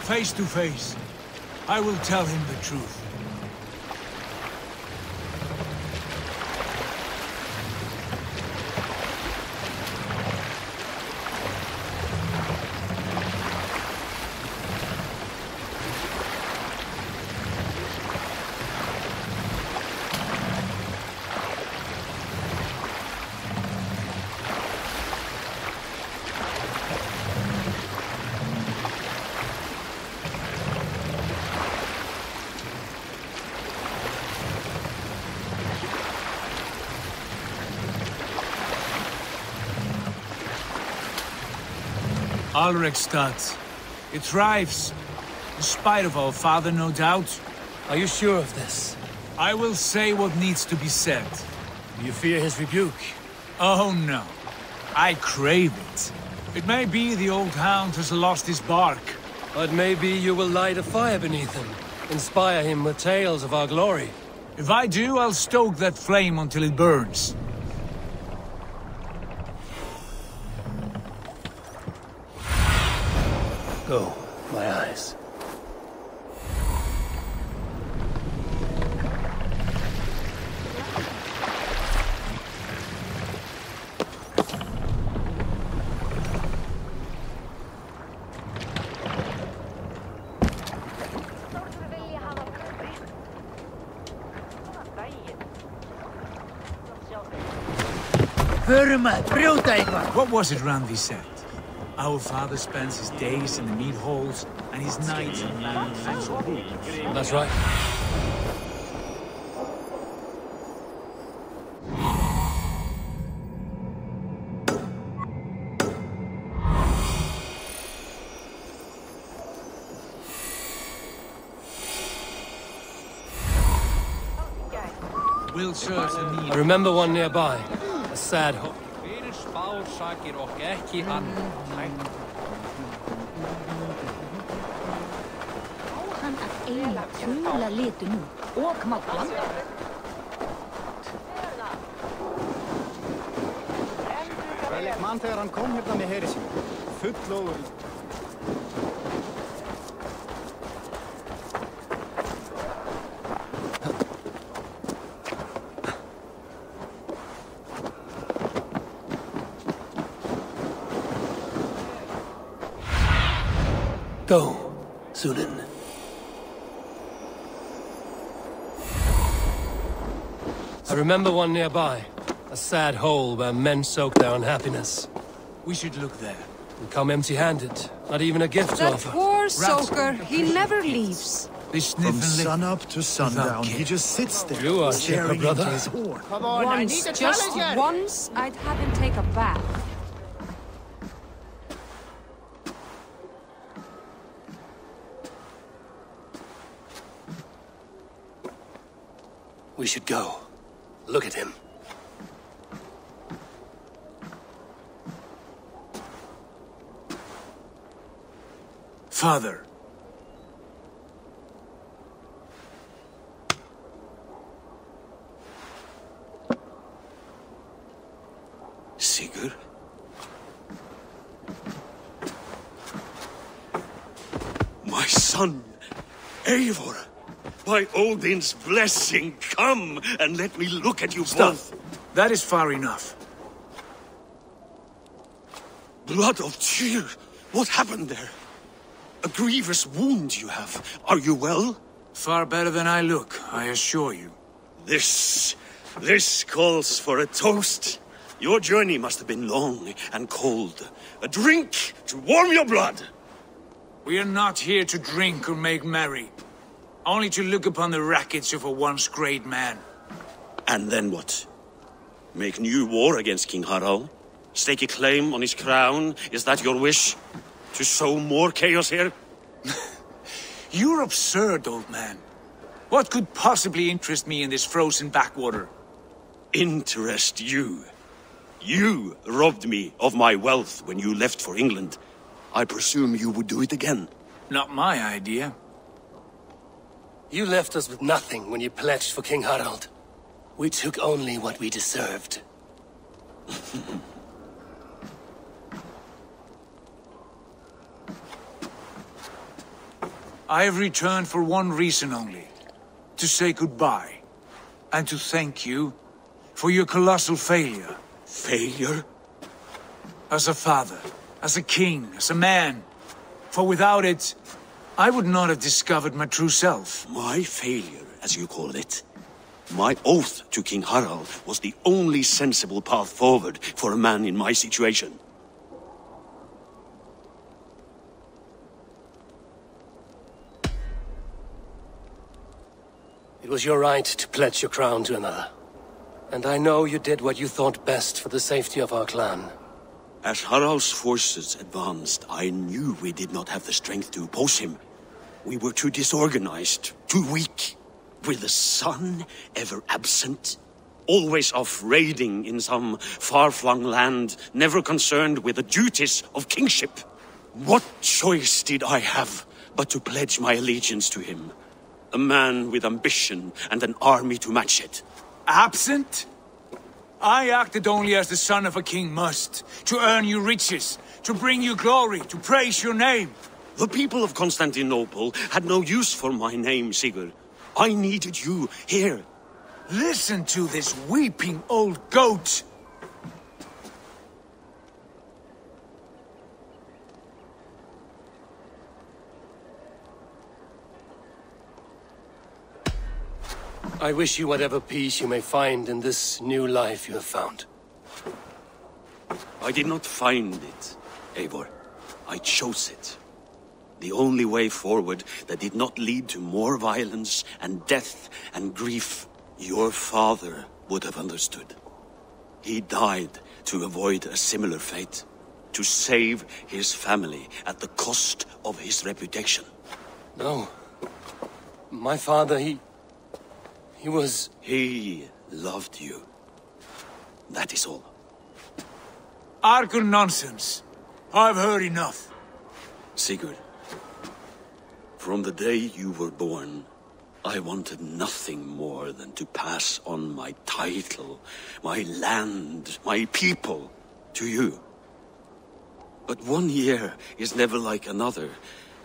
Face to face. I will tell him the truth. Alrekstad. It thrives. In spite of our father, no doubt. Are you sure of this? I will say what needs to be said. Do you fear his rebuke? Oh no. I crave it. It may be the old hound has lost his bark. But maybe you will light a fire beneath him. Inspire him with tales of our glory. If I do, I'll stoke that flame until it burns. Go, my eyes. What was it Randvi said? Our father spends his days in the meat halls and his nights in manufacturing. That's right. We'll search the meat. I remember one nearby. A sad hope. Man þegar hann kom hérna með heri sín, fullóður. Go, Thunin. I remember one nearby. A sad hole where men soak their unhappiness. We should look there. We come empty-handed. Not even a gift to That offer. poor soaker, he never leaves. From sunup to sundown, he just sits there, You are staring brother. into his horn. Come on, I need Once, a just challenger. once, I'd have him take a bath. We should go. Look at him. Father. Sigurd? My son, Eivor! By Odin's blessing, come and let me look at you both. That is far enough. Blood of Tyr! What happened there? A grievous wound you have. Are you well? Far better than I look, I assure you. This calls for a toast. Your journey must have been long and cold. A drink to warm your blood. We are not here to drink or make merry. Only to look upon the wreckage of a once great man. And then what? Make new war against King Harald? Stake a claim on his crown? Is that your wish? To sow more chaos here? You're absurd, old man. What could possibly interest me in this frozen backwater? Interest you? You robbed me of my wealth when you left for England. I presume you would do it again. Not my idea. You left us with nothing when you pledged for King Harald. We took only what we deserved. I have returned for one reason only. To say goodbye. And to thank you for your colossal failure. Failure? As a father, as a king, as a man. For without it, I would not have discovered my true self. My failure, as you call it. My oath to King Harald was the only sensible path forward for a man in my situation. It was your right to pledge your crown to another. And I know you did what you thought best for the safety of our clan. As Harald's forces advanced, I knew we did not have the strength to oppose him. We were too disorganized, too weak. With the son ever absent, always off raiding in some far-flung land, never concerned with the duties of kingship. What choice did I have but to pledge my allegiance to him? A man with ambition and an army to match it. Absent? I acted only as the son of a king must, to earn you riches, to bring you glory, to praise your name. The people of Constantinople had no use for my name, Sigurd. I needed you here. Listen to this weeping old goat. I wish you whatever peace you may find in this new life you have found. I did not find it, Eivor. I chose it. The only way forward that did not lead to more violence and death and grief. Your father would have understood. He died to avoid a similar fate. To save his family at the cost of his reputation. No. My father, he was... He loved you. That is all. Argon nonsense. I've heard enough. Sigurd, from the day you were born, I wanted nothing more than to pass on my title, my land, my people, to you. But 1 year is never like another,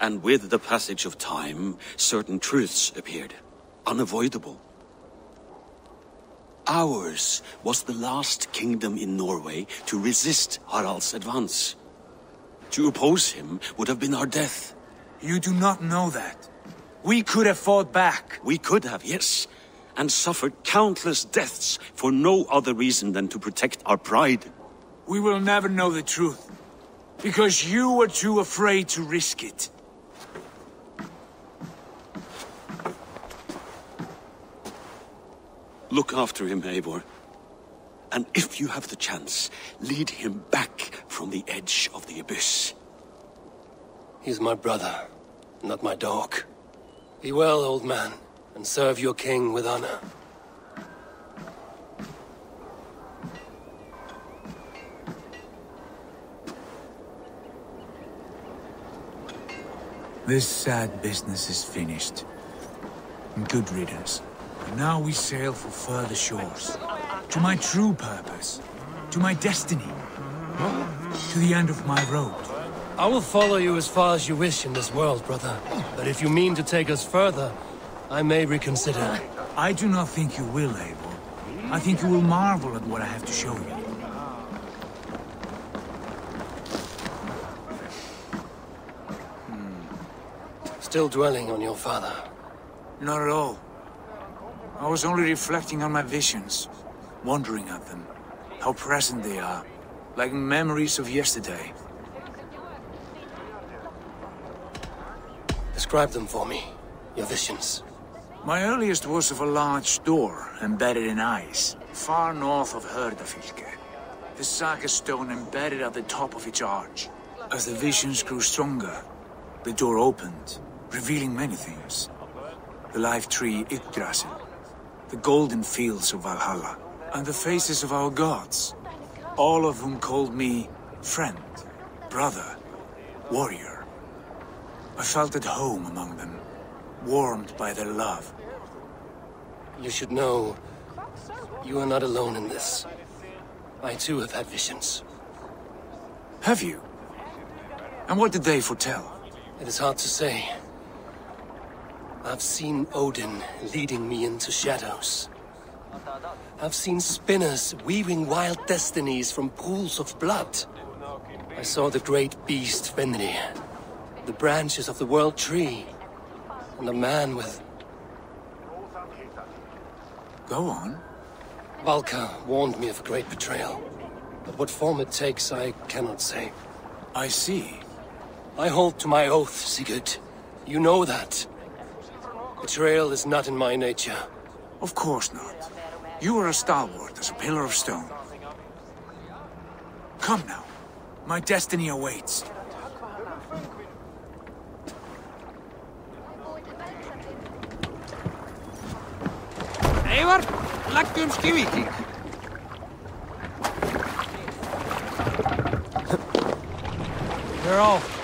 and with the passage of time, certain truths appeared, unavoidable. Ours was the last kingdom in Norway to resist Harald's advance. To oppose him would have been our death. You do not know that. We could have fought back. We could have, yes. And suffered countless deaths for no other reason than to protect our pride. We will never know the truth. Because you were too afraid to risk it. Look after him, Eivor. And if you have the chance, lead him back from the edge of the abyss. He's my brother, not my dog. Be well, old man, and serve your king with honor. This sad business is finished. Good riddance. And now we sail for further shores. To my true purpose. To my destiny. To the end of my road. I will follow you as far as you wish in this world, brother. But if you mean to take us further, I may reconsider. I do not think you will, Eivor. I think you will marvel at what I have to show you. Still dwelling on your father? Not at all. I was only reflecting on my visions. Wondering at them. How present they are. Like memories of yesterday. Describe them for me. Your visions. My earliest was of a large door embedded in ice, far north of Herdafylke. The saga stone embedded at the top of its arch. As the visions grew stronger, the door opened, revealing many things. The life tree Yggdrasil, the golden fields of Valhalla, and the faces of our gods, all of whom called me friend, brother, warrior. I felt at home among them, warmed by their love. You should know, you are not alone in this. I too have had visions. Have you? And what did they foretell? It is hard to say. I've seen Odin leading me into shadows. I've seen spinners weaving wild destinies from pools of blood. I saw the great beast Fenrir, the branches of the world tree, and a man with... Go on. Valka warned me of a great betrayal. But what form it takes, I cannot say. I see. I hold to my oath, Sigurd. You know that. Betrayal is not in my nature. Of course not. You are a stalwart as a pillar of stone. Come now. My destiny awaits. Eivor, lagtum skývíking. They're off.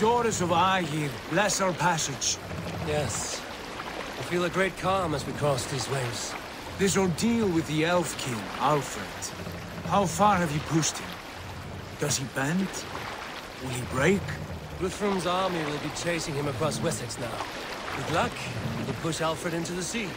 Daughters of Aegir, bless our passage. Yes. I feel a great calm as we cross these waves. This ordeal with the Elf King, Alfred. How far have you pushed him? Does he bend? Will he break? Guthrum's army will be chasing him across Wessex now. With luck, we will push Alfred into the sea.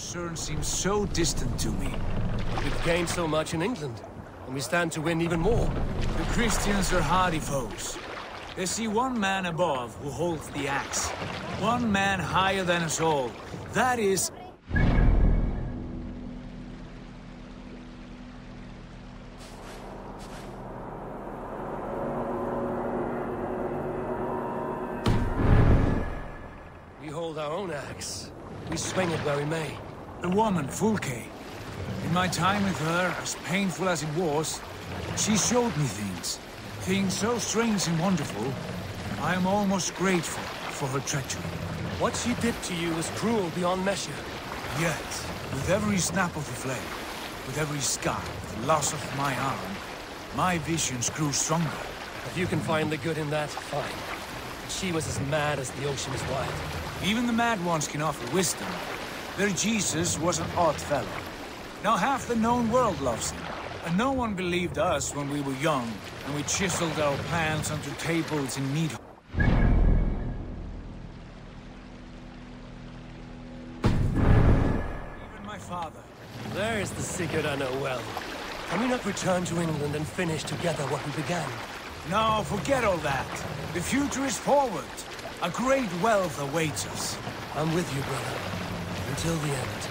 concern seems so distant to me. We've gained so much in England, and we stand to win even more. The Christians are hardy foes. They see one man above who holds the axe. One man higher than us all. That is... We hold our own axe. We swing it where we may. The woman, Fulke. In my time with her, as painful as it was, she showed me things. Things so strange and wonderful, I am almost grateful for her treachery. What she did to you was cruel beyond measure. Yet, with every snap of the flame, with every scar, the loss of my arm, my visions grew stronger. If you can find the good in that, fine. But she was as mad as the ocean is wide. Even the mad ones can offer wisdom. Their Jesus was an odd fellow. Now half the known world loves him. And no one believed us when we were young, and we chiseled our plans onto tables in meat. Even my father. There is the secret I know well. Can we not return to England and finish together what we began? No, forget all that. The future is forward. A great wealth awaits us. I'm with you, brother. Until the end.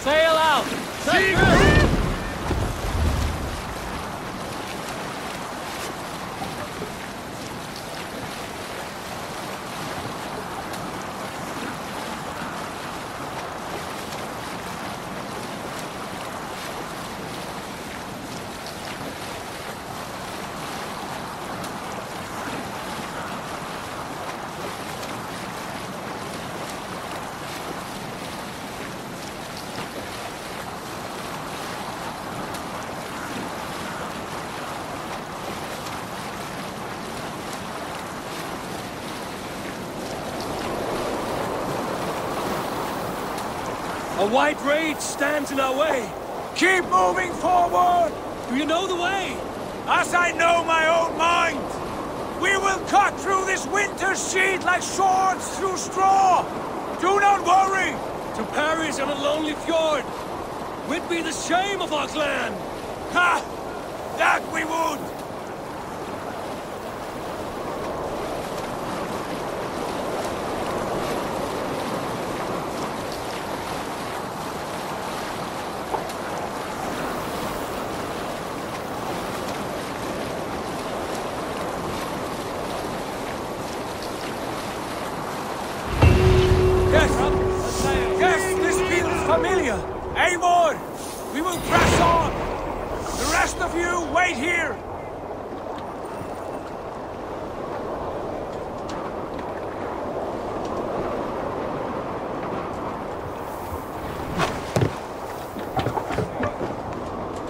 Sail out! A white rage stands in our way. Keep moving forward! Do you know the way? As I know my own mind! We will cut through this winter's sheet like swords through straw! Do not worry! To perish on a lonely fjord would be the shame of our clan! Ha! That we would! Familiar! Eivor! We will press on! The rest of you, wait here!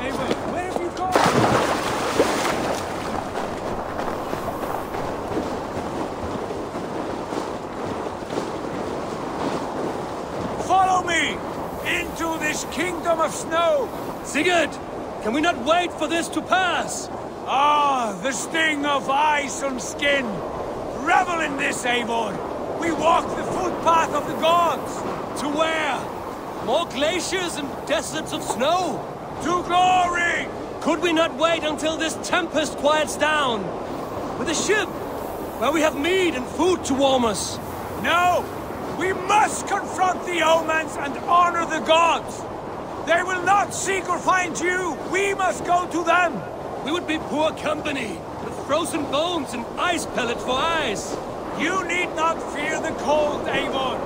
Eivor, where have you gone? Follow me! Into this kingdom of snow! Sigurd! Can we not wait for this to pass? Ah, the sting of ice on skin! Revel in this, Eivor! We walk the footpath of the gods! To where? More glaciers and deserts of snow? To glory! Could we not wait until this tempest quiets down? With a ship, where we have meat and food to warm us? No! We must confront the omens and honor the gods! They will not seek or find you! We must go to them! We would be poor company, with frozen bones and ice pellets for eyes. You need not fear the cold, Eivor.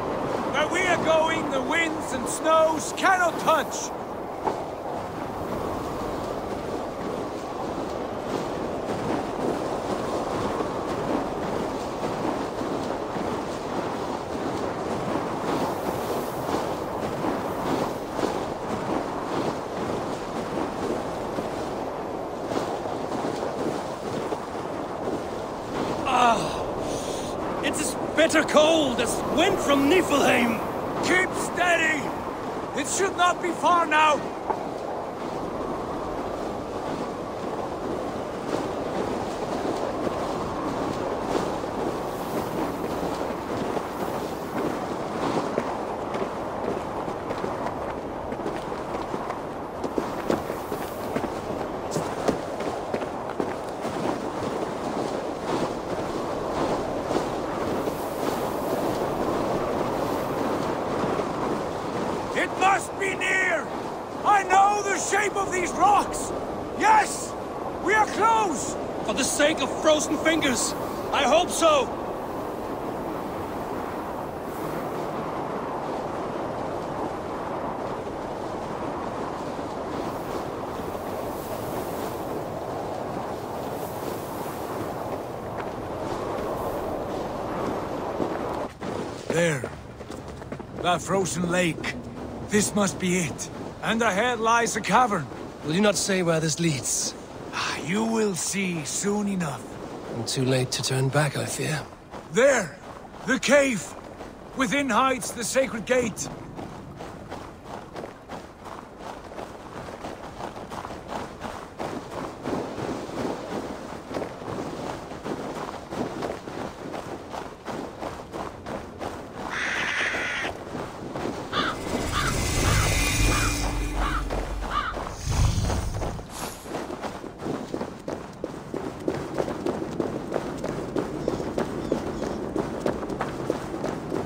Where we are going, the winds and snows cannot touch. Bitter cold as wind from Niflheim. Keep steady! It should not be far now! For the sake of frozen fingers, I hope so. There. That frozen lake. This must be it. And ahead lies a cavern. Will you not say where this leads? You will see soon enough. I'm too late to turn back, I fear. There! The cave! Within hides the sacred gate.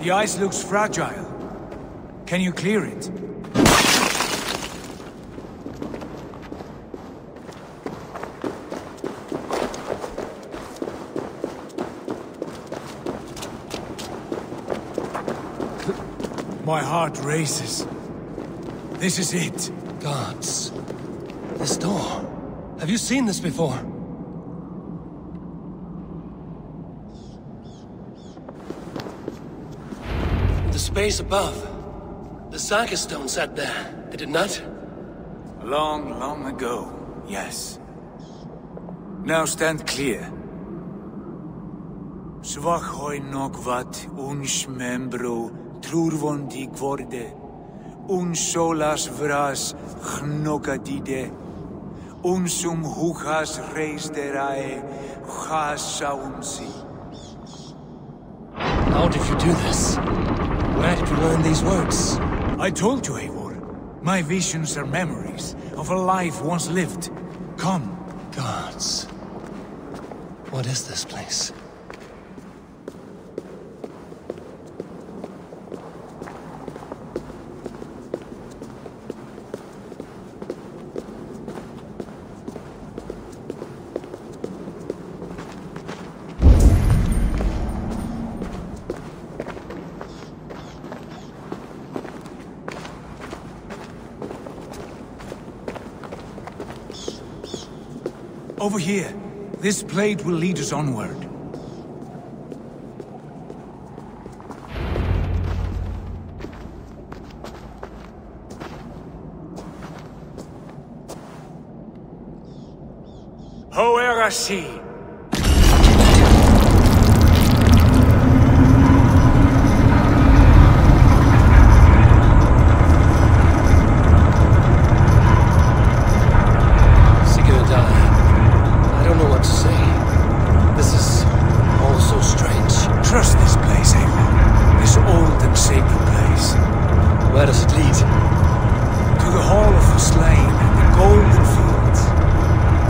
The ice looks fragile. Can you clear it? My heart races. This is it. Gods. This door. Have you seen this before? The space above. The Saga stone sat there, did it not? Long, long ago, yes. Now stand clear. Svachoi nokvat uns membro trurvondi kvorde, uns solas vras gnokadide, unsum huchas reisderae chasaumsi. How did you do this? Where did you learn these words? I told you, Eivor. My visions are memories of a life once lived. Come. Gods. What is this place? Over here. This blade will lead us onward. Hoerasi! Where does it lead? To the Hall of the Slain and the Golden Fields.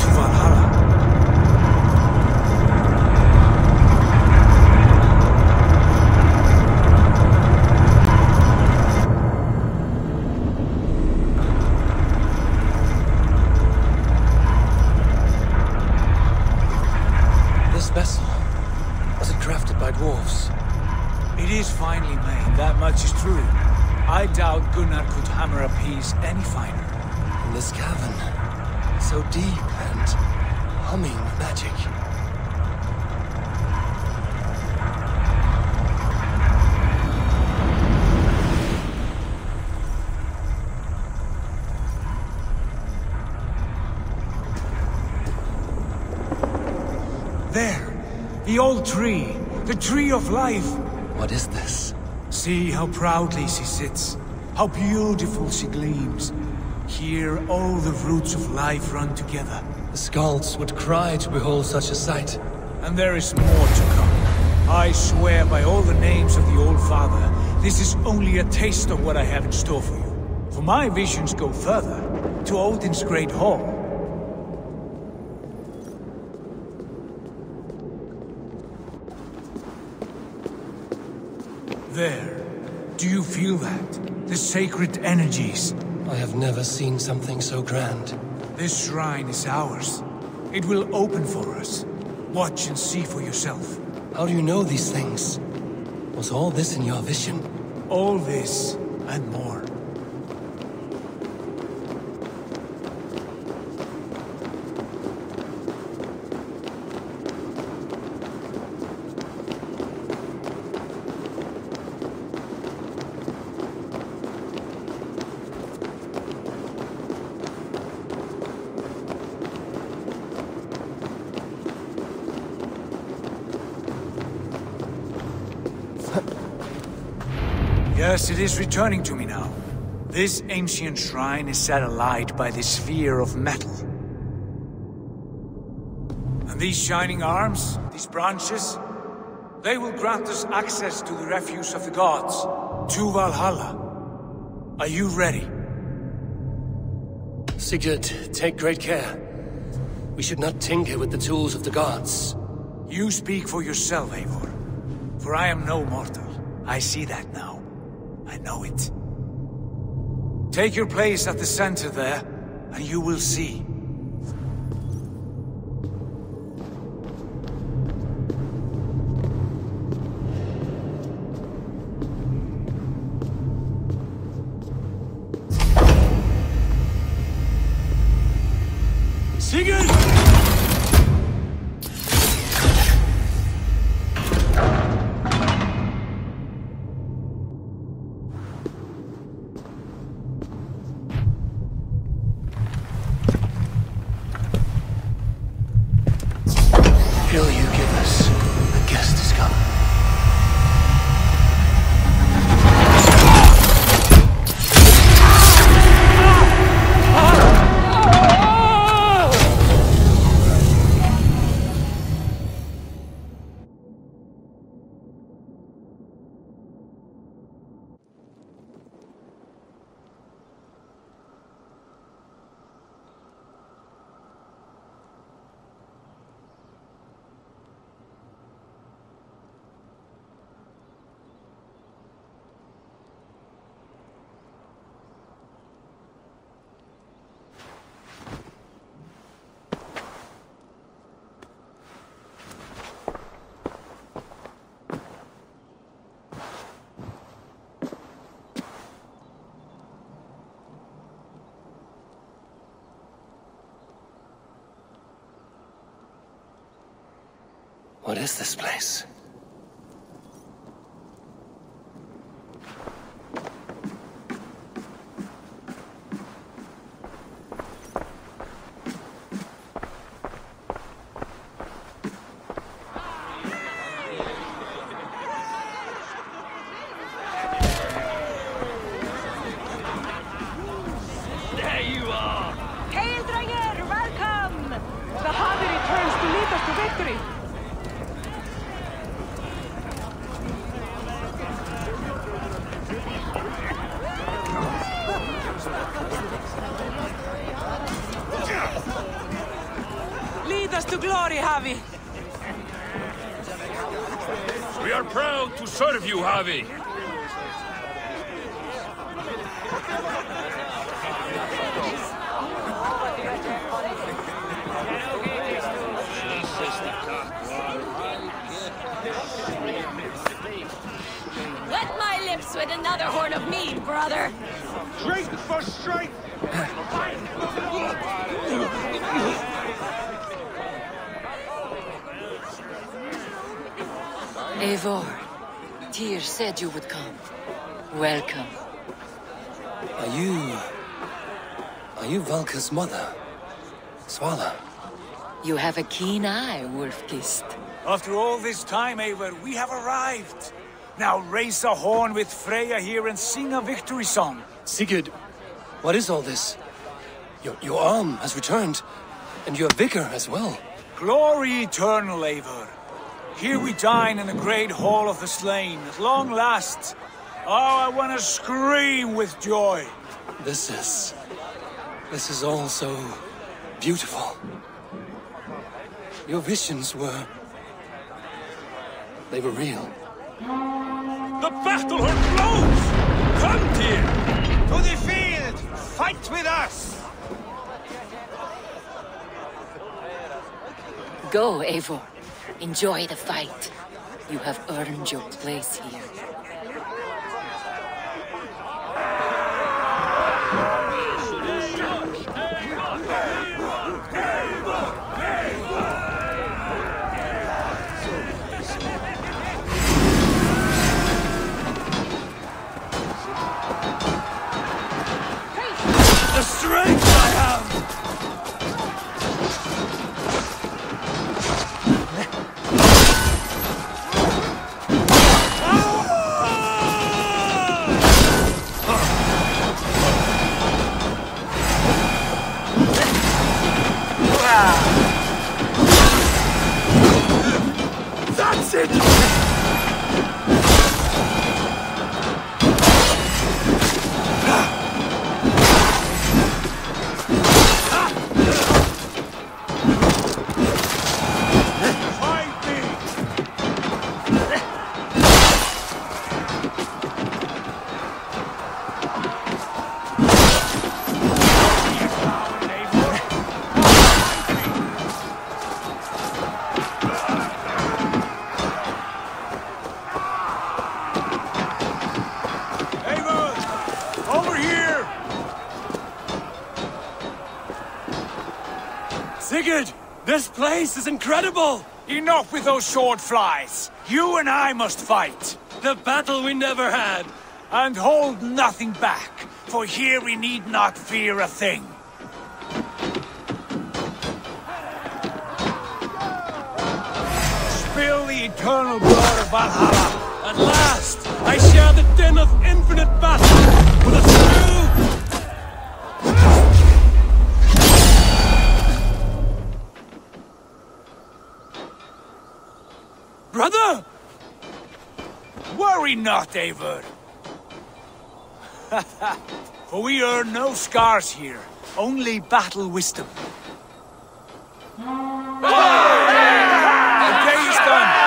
To Valhalla. vessel? Was it crafted by dwarves? It is finely made, that much is true. I doubt Gunnar could hammer a piece any finer. In this cavern, so deep and humming with magic. There! The old tree! The tree of life! What is this? See how proudly she sits. How beautiful she gleams. Here all the roots of life run together. The Skalds would cry to behold such a sight. And there is more to come. I swear by all the names of the Old Father, this is only a taste of what I have in store for you. For my visions go further, to Odin's Great Hall. There. Do you feel that? The sacred energies. I have never seen something so grand. This shrine is ours. It will open for us. Watch and see for yourself. How do you know these things? Was all this in your vision? All this, and more. Yes, it is returning to me now. This ancient shrine is set alight by the sphere of metal. And these shining arms, these branches, they will grant us access to the refuse of the gods, to Valhalla. Are you ready? Sigurd, take great care. We should not tinker with the tools of the gods. You speak for yourself, Eivor. For I am no mortal. I see that now. I know it. Take your place at the center there, and you will see. Sigurd! Will you give us? A guest has come. What is this place? There you are! Hail, Dranger! Welcome! The Hardy returns to lead us to victory! Lead us to glory, Havi! We are proud to serve you, Havi. with another horn of mead, brother. Strength for strength! Eivor, Tyr said you would come. Welcome. Are you Valka's mother? Svala? You have a keen eye, Wolfkist. After all this time, Eivor, we have arrived. Now raise a horn with Freya here and sing a victory song. Sigurd, what is all this? Your arm has returned, and your vigor as well. Glory eternal, Eivor. Here we dine in the great hall of the slain, at long last. Oh, I want to scream with joy. This is all so beautiful. Your visions were... they were real. The battle horn blows! Come, Tyr! To the field! Fight with us! Go, Eivor. Enjoy the fight. You have earned your place here. The strength I have! That's it! Sigurd! This place is incredible! Enough with those sword flies! You and I must fight! The battle we never had! And hold nothing back, for here we need not fear a thing. Spill the eternal blood of Valhalla! At last, I share the din of infinite battle with a true... Brother! Worry not, Eivor. For we earn no scars here, only battle wisdom. The day is done!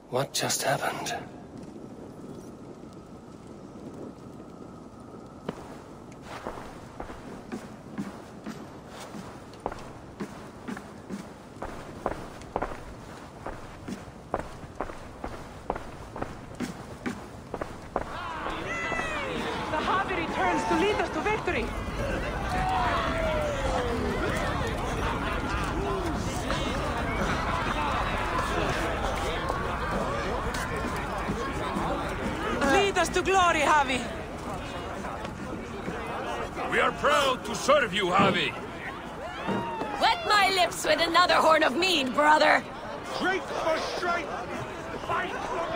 What just happened? The Harvey returns to lead us to victory. Lead us to glory, Harvey. We are proud to serve you, Harvey. Wet my lips with another horn of mead, brother. Strength for strength. Fight for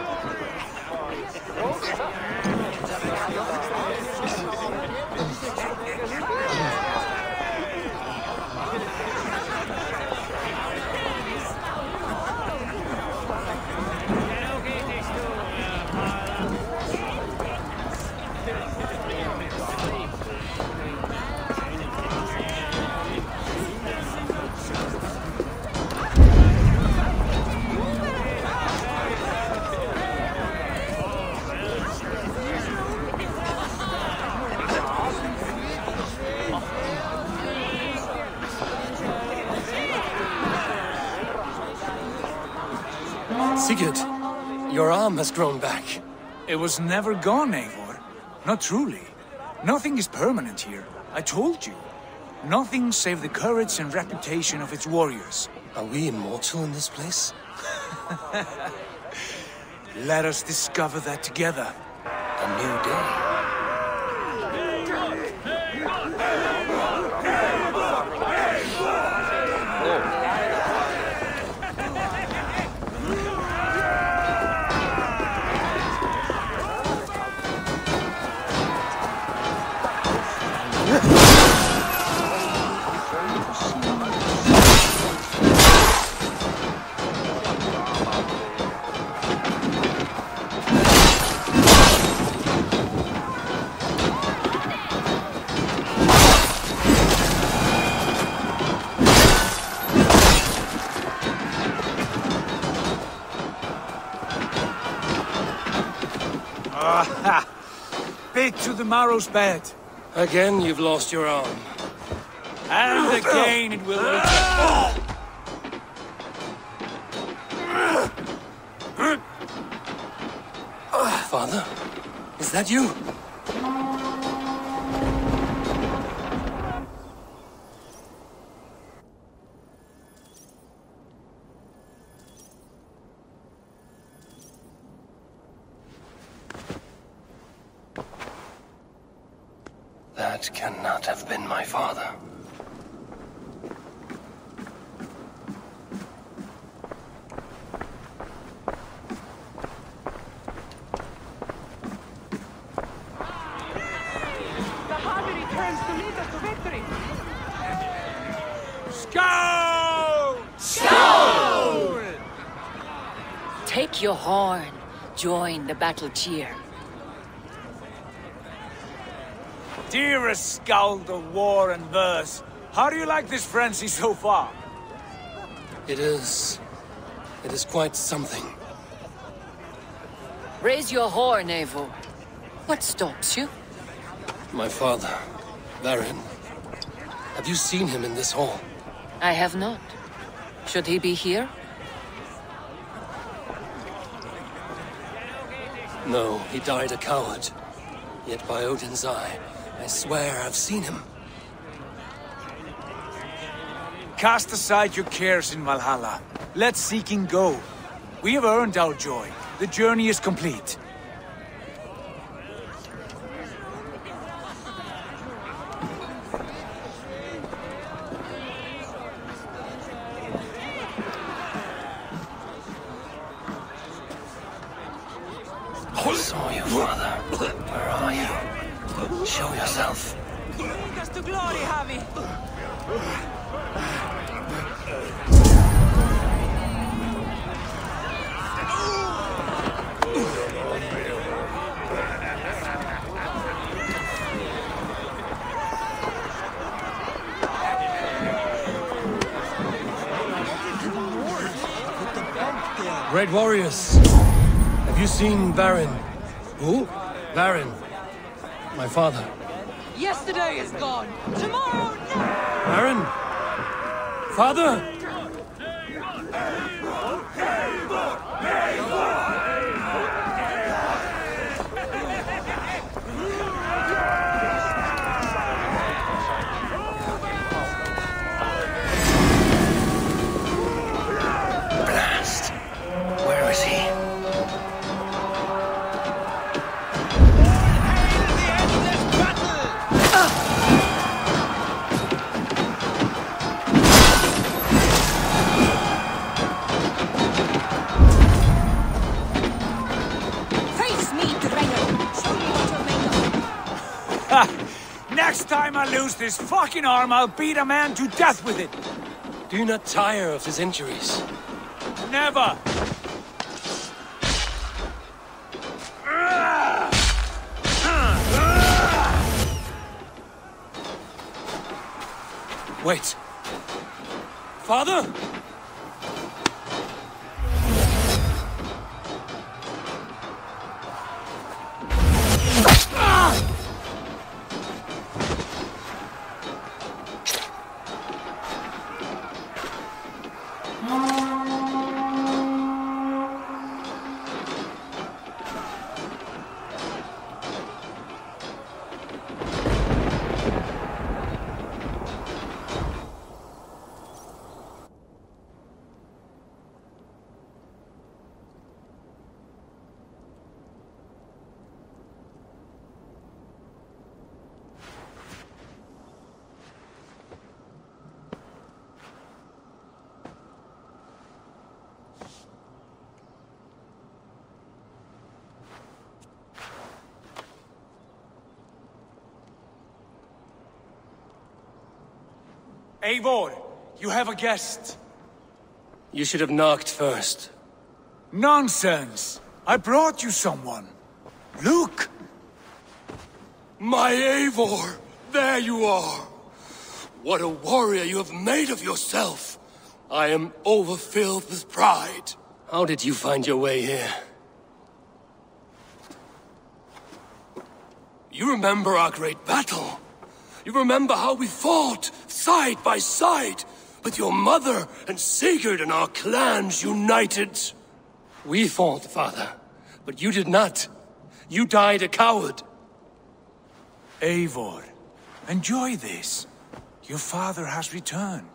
Sigurd, your arm has grown back. It was never gone, Eivor. Not truly. Nothing is permanent here. I told you. Nothing save the courage and reputation of its warriors. Are we immortal in this place? Let us discover that together. A new day. Bit to the marrow's bed. Again, you've lost your arm. And again it will return. Father? Is that you? That cannot have been my father. Valhalla returns to lead us to victory. Skål! Skål! Take your horn. Join the battle cheer. Dearest Skald of war and verse, how do you like this frenzy so far? It is quite something. Raise your horn, Eivor. What stops you? My father, Varin. Have you seen him in this hall? I have not. Should he be here? No, he died a coward. Yet by Odin's eye, I swear I've seen him. Cast aside your cares in Valhalla. Let seeking go. We have earned our joy. The journey is complete. I saw you, Father. Where are you? Show yourself. Lead us to glory, Javi. Great warriors. Have you seen Varin? Who? Varin. My father. Yesterday is gone. Tomorrow, no! Varin? Father? Blast. Where is he? Next time I lose this fucking arm, I'll beat a man to death with it. Do you not tire of his injuries? Never! Wait. Father? Eivor, you have a guest. You should have knocked first. Nonsense! I brought you someone. Look! My Eivor! There you are! What a warrior you have made of yourself! I am overfilled with pride. How did you find your way here? You remember our great battle? You remember how we fought, side by side, with your mother and Sigurd and our clans united? We fought, father, but you did not. You died a coward. Eivor, enjoy this. Your father has returned.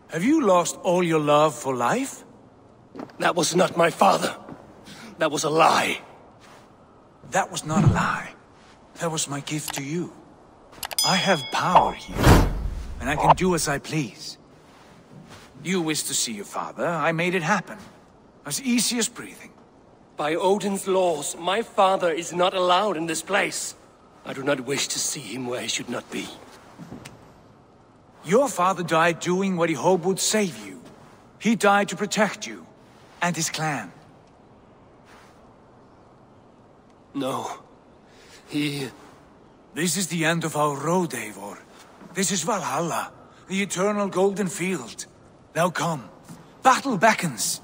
Have you lost all your love for life? That was not my father. That was a lie. That was not a lie. That was my gift to you. I have power here, and I can do as I please. You wished to see your father, I made it happen. As easy as breathing. By Odin's laws, my father is not allowed in this place. I do not wish to see him where he should not be. Your father died doing what he hoped would save you. He died to protect you, and his clan. No. This is the end of our road, Eivor. This is Valhalla, the eternal golden field. Now come. Battle beckons.